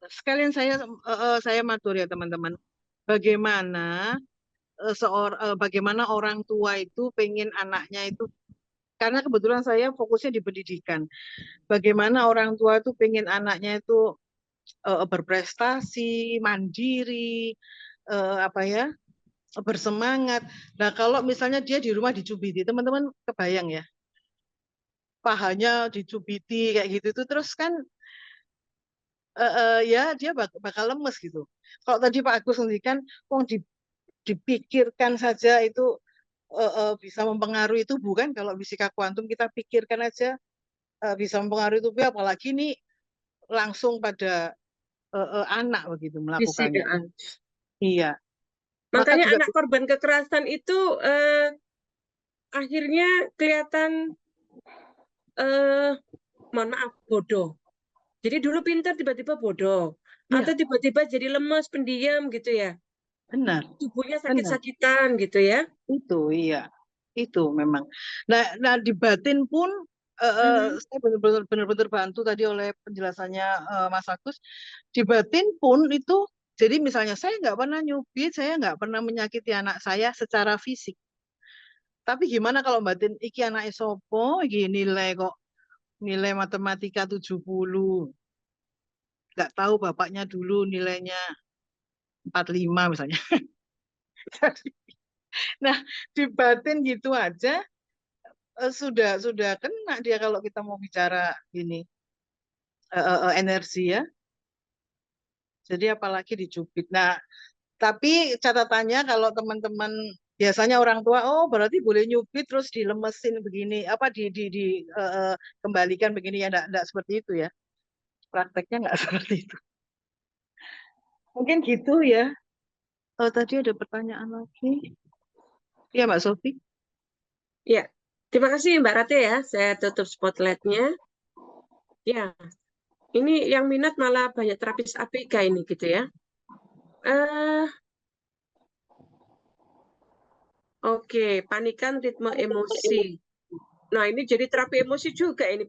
sekalian saya matur ya teman-teman. Bagaimana bagaimana orang tua itu pengen anaknya itu, karena kebetulan saya fokusnya di pendidikan. Bagaimana orang tua itu pengen anaknya itu berprestasi, mandiri, apa ya, bersemangat. Nah, kalau misalnya dia di rumah dicubiti, teman-teman kebayang ya, pahanya dicubiti kayak gitu itu terus kan ya dia bakal lemes gitu. Kalau tadi Pak Agus ngendikan, dipikirkan saja itu bisa mempengaruhi tubuh kan, kalau fisika kuantum kita pikirkan aja bisa mempengaruhi tubuh, apalagi nih langsung pada anak begitu melakukannya. Iya. Maka Makanya juga anak korban kekerasan itu akhirnya kelihatan mohon maaf bodoh. Jadi dulu pintar tiba-tiba bodoh, atau tiba-tiba jadi lemas, pendiam gitu ya. benar. Tubuhnya sakit-sakitan gitu ya. Itu iya. Itu memang. Nah di batin pun saya benar-benar bantu tadi oleh penjelasannya Mas Agus. Di batin pun itu, jadi misalnya saya nggak pernah nyubit, saya nggak pernah menyakiti anak saya secara fisik. Tapi gimana kalau batin iki anak sopo, iki nilai matematika 70. Nggak tahu bapaknya dulu nilainya 45 misalnya. Nah, di batin gitu aja sudah kena dia kalau kita mau bicara ini energi ya. Jadi apalagi dicubit. Nah, tapi catatannya kalau teman-teman biasanya orang tua, oh berarti boleh nyubit terus dilemesin begini, apa kembalikan begini ya, enggak seperti itu ya. Prakteknya enggak seperti itu. Mungkin gitu ya. Tadi ada pertanyaan lagi. Ya Mbak Sofi. Ya, terima kasih Mbak Rate ya. Saya tutup spotlightnya. Ya, ini yang minat malah banyak terapis APK ini gitu ya. Oke, panikan ritme emosi. Nah, ini jadi terapi emosi juga ini.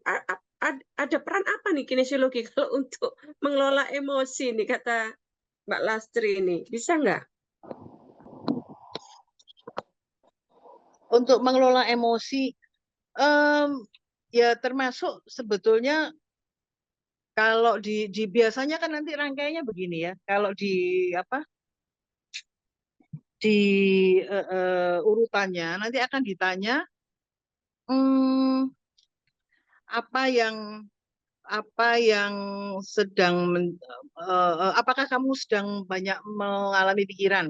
Ada peran apa nih kinesiologi kalau untuk mengelola emosi nih kata Mbak Lastri ini? Bisa nggak? Untuk mengelola emosi, ya termasuk sebetulnya kalau di biasanya kan nanti rangkaiannya begini ya. Kalau di urutannya nanti akan ditanya apa yang sedang apakah kamu sedang banyak mengalami pikiran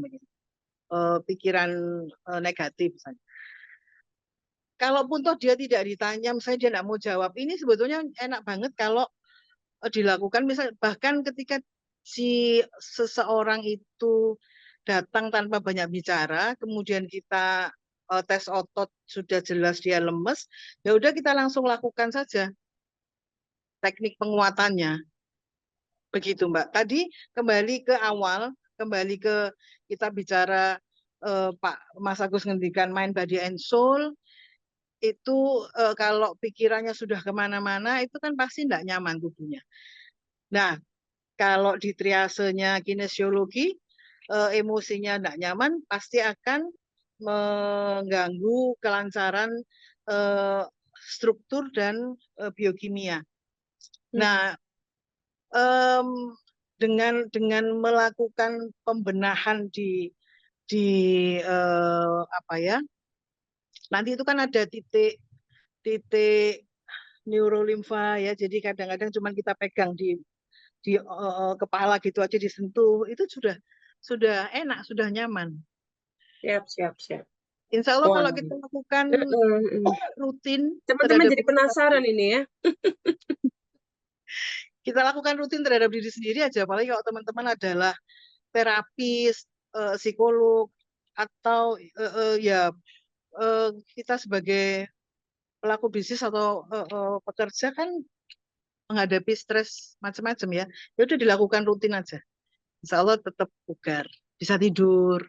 pikiran negatif misalnya. Kalaupun toh dia tidak ditanya, misalnya dia tidak mau jawab, ini sebetulnya enak banget kalau dilakukan, misalnya bahkan ketika seseorang itu datang tanpa banyak bicara, kemudian kita tes otot sudah jelas dia lemes, ya udah kita langsung lakukan saja teknik penguatannya. Begitu Mbak. Tadi kembali ke awal, kembali ke kita bicara Pak Mas Agus ngendikan mind, body, and soul, itu kalau pikirannya sudah kemana-mana, itu kan pasti tidak nyaman tubuhnya. Nah, kalau di triasenya kinesiologi, emosinya tidak nyaman, pasti akan mengganggu kelancaran struktur dan biokimia. Nah, dengan melakukan pembenahan di nanti itu kan ada titik neurolimfa ya, jadi kadang-kadang cuma kita pegang di kepala gitu aja disentuh, itu sudah enak, sudah nyaman. Siap. Insya Allah kalau kita lakukan rutin, teman-teman jadi penasaran ini ya. Kita lakukan rutin terhadap diri sendiri aja, apalagi kalau teman-teman adalah terapis, psikolog, atau kita sebagai pelaku bisnis atau pekerja kan menghadapi stres macam-macam ya. Ya udah dilakukan rutin aja. Insya Allah tetap bugar, bisa tidur,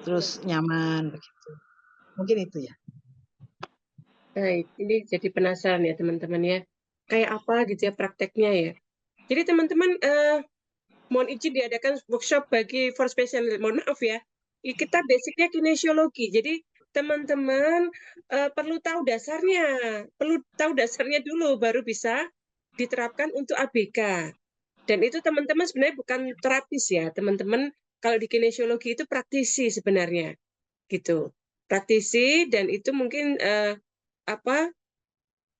terus nyaman begitu. Mungkin itu ya. Baik, ini jadi penasaran ya teman-teman ya. Kayak apa gitu ya prakteknya ya. Jadi teman-teman mohon izin diadakan workshop bagi for special, mohon maaf ya. kita basicnya kinesiologi. Jadi teman-teman perlu tahu dasarnya dulu baru bisa diterapkan untuk ABK. Dan itu teman-teman sebenarnya bukan terapis ya, teman-teman kalau di kinesiologi itu praktisi sebenarnya, gitu. Praktisi dan itu mungkin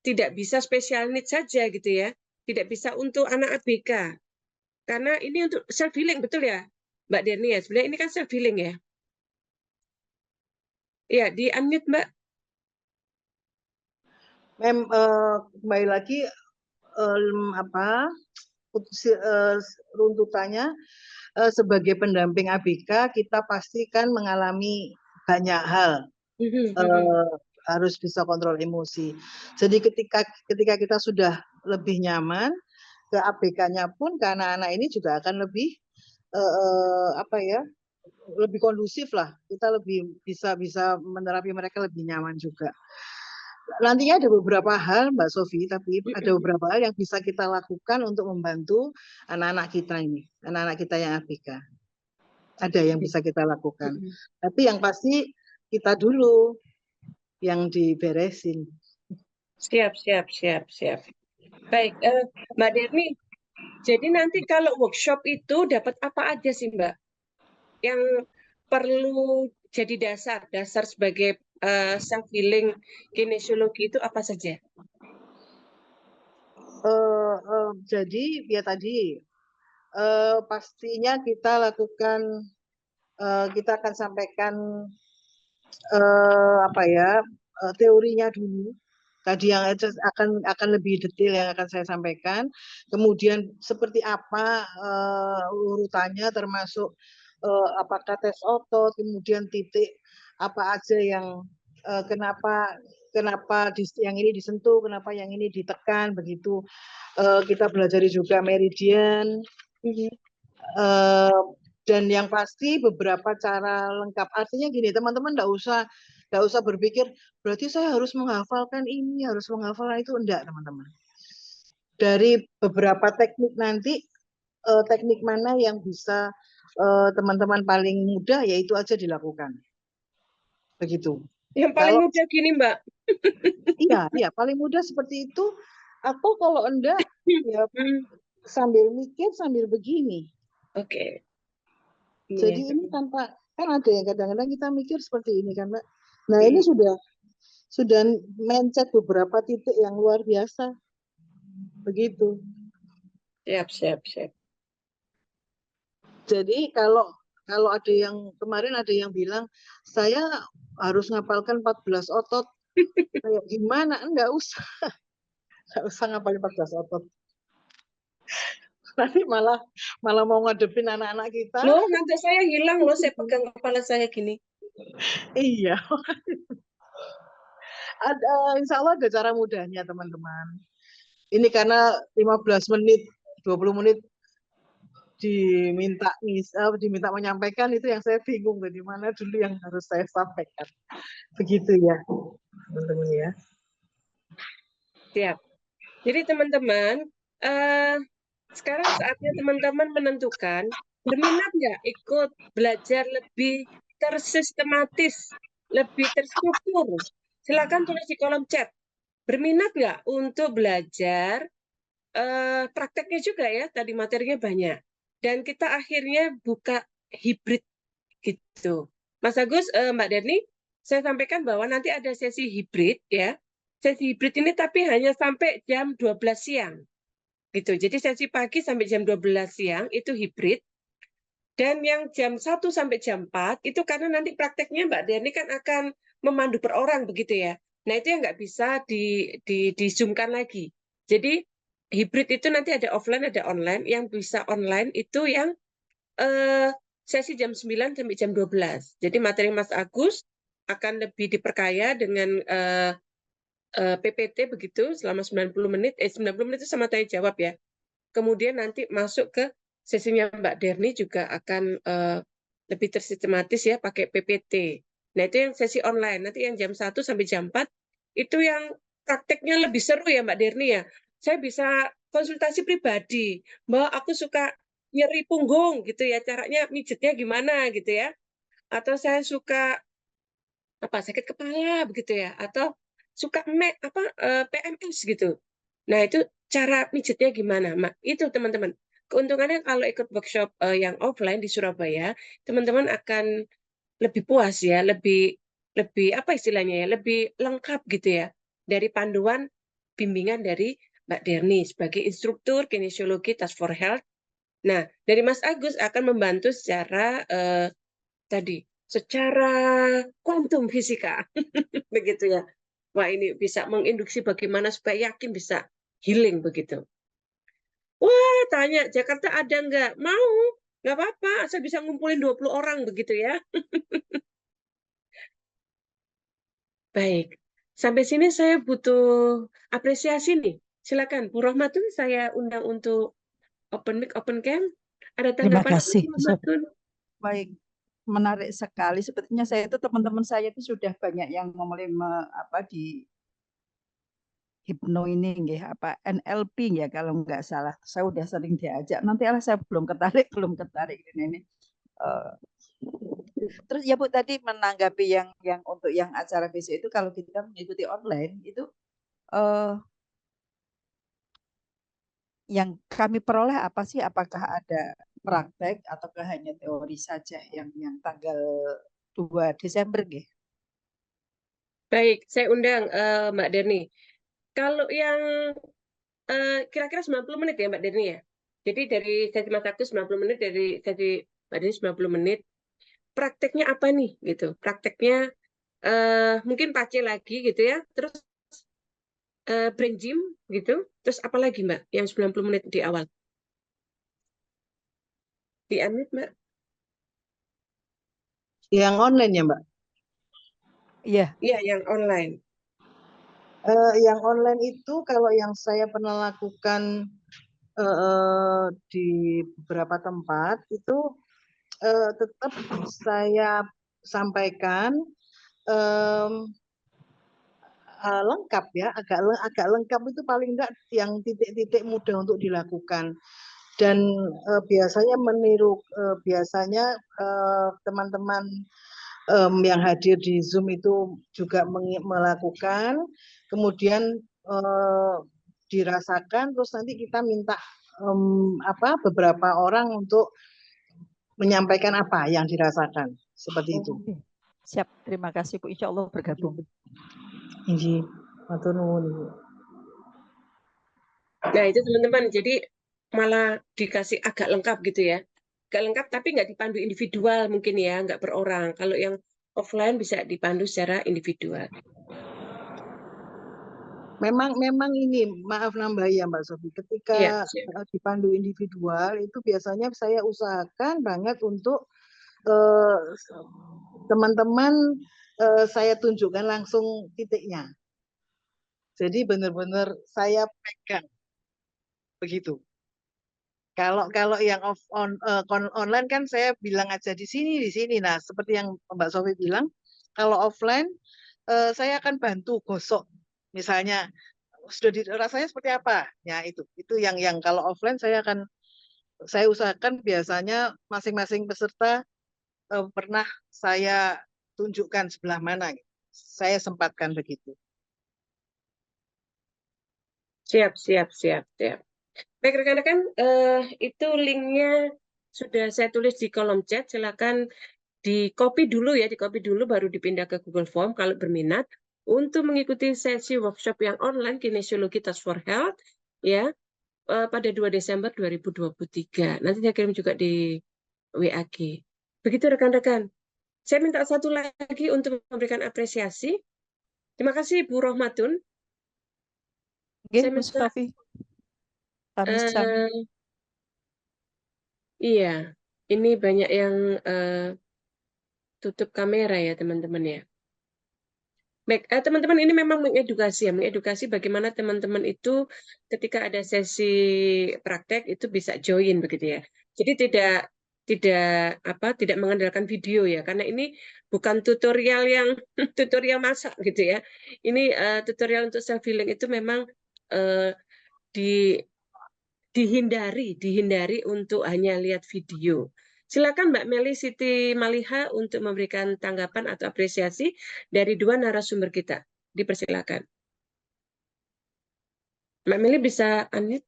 tidak bisa special needs saja gitu ya, tidak bisa untuk anak ABK. Karena ini untuk self healing, betul ya, Mbak Derni ya. Sebenarnya ini kan self healing ya. Ya, di unmute Mbak. Kembali lagi runtutannya sebagai pendamping ABK kita pastikan mengalami banyak hal. Harus bisa kontrol emosi. Jadi ketika kita sudah lebih nyaman, ke ABK-nya pun ke anak-anak ini juga akan lebih lebih kondusif lah. Kita lebih bisa menerapi mereka lebih nyaman juga. Nantinya ada beberapa hal Mbak Sofi, tapi ada beberapa hal yang bisa kita lakukan untuk membantu anak-anak kita ini, anak-anak kita yang ABK. Ada yang bisa kita lakukan. Tapi yang pasti kita dulu yang diberesin. Siap. Baik, Mbak Derni. Jadi nanti kalau workshop itu dapat apa aja sih Mbak? Yang perlu jadi dasar sebagai self healing kinesiologi itu apa saja? Jadi ya tadi pastinya kita lakukan, kita akan sampaikan teorinya dulu. Tadi yang akan lebih detail yang akan saya sampaikan. Kemudian seperti apa urutannya, termasuk apakah tes otot, kemudian titik apa aja yang kenapa yang ini disentuh, kenapa yang ini ditekan, begitu. Kita belajar juga meridian. Dan yang pasti beberapa cara lengkap. Artinya gini, teman-teman nggak usah berpikir berarti saya harus menghafalkan ini, harus menghafalkan itu. Enggak, teman-teman. Dari beberapa teknik nanti, teknik mana yang bisa teman-teman paling mudah, yaitu aja dilakukan. Begitu. Yang paling mudah gini, Mbak. Iya, paling mudah seperti itu. Atau kalau enggak, ya sambil mikir, sambil begini. Oke. Jadi ini tanpa, kan ada yang kadang-kadang kita mikir seperti ini kan Mbak. Nah ini sudah mencet beberapa titik yang luar biasa. Begitu. Siap. Jadi kalau ada yang kemarin ada yang bilang saya harus ngapalkan 14 otot. Kayak gimana? Enggak usah. Enggak usah ngapalin 14 otot. Nanti malah mau ngadepin anak-anak kita. Loh, nanti saya hilang loh, saya pegang kepala saya gini. Iya. Insya Allah ada cara mudahnya teman-teman. Ini karena 15 menit, 20 menit diminta menyampaikan, itu yang saya bingung dari mana dulu yang harus saya sampaikan. Begitu ya, teman-teman ya. Siap. Jadi teman-teman, sekarang saatnya teman-teman menentukan berminat nggak ikut belajar lebih tersistematis, lebih terstruktur. Silakan tulis di kolom chat. Berminat nggak untuk belajar prakteknya juga ya, tadi materinya banyak. Dan kita akhirnya buka hibrid gitu. Mas Agus, Mbak Derni, saya sampaikan bahwa nanti ada sesi hibrid ya. Sesi hibrid ini tapi hanya sampai jam 12 siang. Gitu. Jadi sesi pagi sampai jam 12 siang itu hibrid. Dan yang jam 1 sampai jam 4 itu karena nanti prakteknya Mbak Derni kan akan memandu per orang begitu ya. Nah itu yang nggak bisa di-zoom-kan lagi. Jadi hibrid itu nanti ada offline, ada online. Yang bisa online itu yang sesi jam 9 sampai jam 12. Jadi materi Mas Agus akan lebih diperkaya dengan PPT begitu selama 90 menit. 90 menit itu sama tanya jawab ya. Kemudian nanti masuk ke sesinya Mbak Derni juga akan lebih tersistematis ya pakai PPT. Nah itu yang sesi online. Nanti yang jam 1 sampai jam 4 itu yang prakteknya lebih seru ya Mbak Derni ya. Saya bisa konsultasi pribadi. Mbak aku suka nyeri punggung gitu ya. Caranya mijetnya gimana gitu ya. atau saya suka sakit kepala begitu ya, atau suka PMS gitu. Nah, itu cara mijitnya gimana, Mak? Itu teman-teman. Keuntungannya kalau ikut workshop yang offline di Surabaya, teman-teman akan lebih puas ya, lebih lebih apa istilahnya ya, lebih lengkap gitu ya dari panduan bimbingan dari Mbak Derni sebagai instruktur kinesiologi Task for Health. Nah, dari Mas Agus akan membantu secara secara kuantum fisika, begitu ya. Wah, ini bisa menginduksi bagaimana supaya yakin bisa healing begitu. Wah, tanya Jakarta ada nggak? Mau, nggak apa-apa, asal bisa ngumpulin 20 orang begitu ya. Baik, sampai sini saya butuh apresiasi nih. Silakan, Bu Rohmatun saya undang untuk open mic, open cam. Ada Terima tanggapan apa, kasih. Bu Rohmatun? Baik, menarik sekali. Sepertinya teman-teman saya itu sudah banyak yang mulai di hipno ini NLP ya kalau nggak salah. Saya udah sering diajak. Nanti saya belum ketarik ini. Terus ya Bu tadi menanggapi yang untuk yang acara besok itu kalau kita mengikuti online itu yang kami peroleh apa sih? Apakah ada praktek ataukah hanya teori saja yang tanggal 2 Desember nggih? Baik, saya undang Mbak Derni. Kalau yang kira-kira 90 menit ya Mbak Derni ya. Jadi dari sesi Mas Agus 90 menit, dari sesi Mbak Derni 90 menit. Prakteknya apa nih gitu? Prakteknya mungkin pace lagi gitu ya. Terus brain gym gitu. Terus apa lagi Mbak yang 90 menit di awal? Di unmute Mbak. Yang online ya Mbak? Iya. Iya, yang online. Yang online itu kalau yang saya pernah lakukan di beberapa tempat itu tetap saya sampaikan lengkap ya, agak lengkap itu paling enggak yang titik-titik mudah untuk dilakukan. Dan biasanya biasanya teman-teman yang hadir di Zoom itu juga melakukan, kemudian dirasakan, terus nanti kita minta beberapa orang untuk menyampaikan apa yang dirasakan, seperti itu. Siap, terima kasih Bu. Insya Allah bergabung. Inji, matur nuwun. Nah itu teman-teman, jadi malah dikasih agak lengkap gitu ya. Agak lengkap tapi nggak dipandu individual mungkin ya, nggak per orang. Kalau yang offline bisa dipandu secara individual. Memang ini, maaf nambah ya Mbak Sofi, ketika dipandu individual itu biasanya saya usahakan banget untuk teman-teman saya tunjukkan langsung titiknya. Jadi benar-benar saya pegang begitu. Kalau yang online kan saya bilang aja di sini. Nah, seperti yang Mbak Sofi bilang, kalau offline saya akan bantu gosok. Misalnya sudah rasanya seperti apa? Ya itu yang kalau offline saya usahakan biasanya masing-masing peserta pernah saya tunjukkan sebelah mana. Saya sempatkan begitu. Siap. Baik rekan-rekan, itu linknya sudah saya tulis di kolom chat. Silakan di copy dulu baru dipindah ke Google Form kalau berminat untuk mengikuti sesi workshop yang online kinesiologi Task for Health ya pada 2 Desember 2023. Nanti saya kirim juga di WAG. Begitu rekan-rekan. Saya minta satu lagi untuk memberikan apresiasi. Terima kasih Bu Rohmatun. Saya minta iya, ini banyak yang tutup kamera ya teman-teman ya. Baik, teman-teman ini memang mengedukasi bagaimana teman-teman itu ketika ada sesi praktek itu bisa join begitu ya. Jadi tidak mengandalkan video ya, karena ini bukan tutorial yang tutorial masak gitu ya. Ini tutorial untuk self healing itu memang dihindari untuk hanya lihat video. Silakan Mbak Meli Siti Maliha untuk memberikan tanggapan atau apresiasi dari dua narasumber kita. Dipersilakan. Mbak Meli bisa unmute?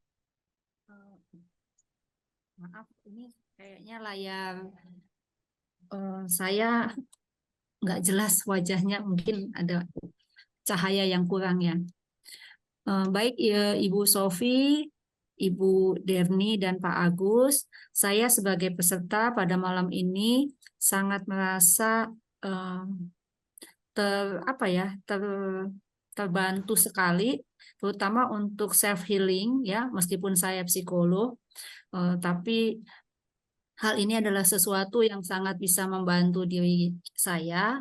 Maaf, ini kayaknya layar saya nggak jelas wajahnya, mungkin ada cahaya yang kurang ya. Baik Ibu Sofi, Ibu Derni dan Pak Agus, saya sebagai peserta pada malam ini sangat merasa terbantu sekali, terutama untuk self healing ya, meskipun saya psikolog, tapi hal ini adalah sesuatu yang sangat bisa membantu diri saya,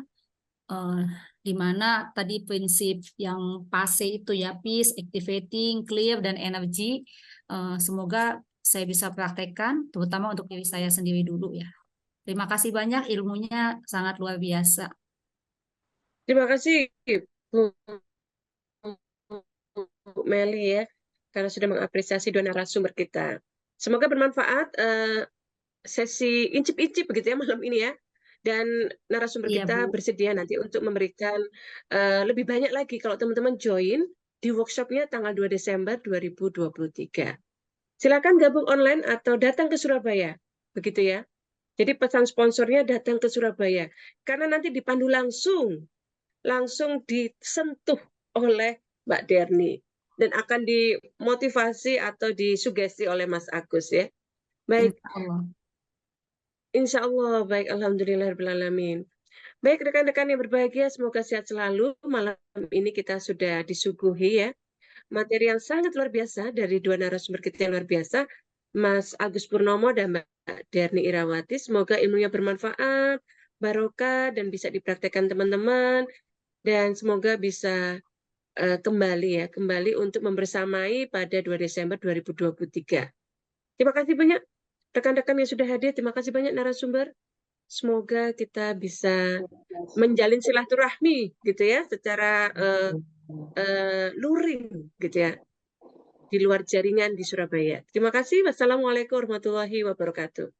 di mana tadi prinsip yang PASE itu ya, peace, activating, clear, dan energy, semoga saya bisa praktekkan, terutama untuk diri saya sendiri dulu ya. Terima kasih banyak, ilmunya sangat luar biasa. Terima kasih Bu Meli ya, karena sudah mengapresiasi dua narasumber kita. Semoga bermanfaat sesi incip-incip begitu ya malam ini ya. Dan narasumber Iya, kita Bu. bersedia nanti untuk memberikan lebih banyak lagi kalau teman-teman join di workshopnya tanggal 2 Desember 2023. Silakan gabung online atau datang ke Surabaya, begitu ya. Jadi pesan sponsornya datang ke Surabaya, karena nanti dipandu langsung disentuh oleh Mbak Derni dan akan dimotivasi atau disugesti oleh Mas Agus ya. Baik. Insya Allah baik, alhamdulillahirobbilalamin. Baik rekan-rekan yang berbahagia, semoga sehat selalu. Malam ini kita sudah disuguhi ya materi yang sangat luar biasa dari dua narasumber kita yang luar biasa, Mas Agus Purnomo dan Mbak Derni Irawati. Semoga ilmunya bermanfaat, barokah, dan bisa dipraktekkan teman-teman, dan semoga bisa kembali untuk membersamai pada 2 Desember 2023. Terima kasih banyak rekan-rekan yang sudah hadir, terima kasih banyak narasumber. Semoga kita bisa menjalin silaturahmi gitu ya secara luring gitu ya di luar jaringan di Surabaya. Terima kasih. Wassalamualaikum warahmatullahi wabarakatuh.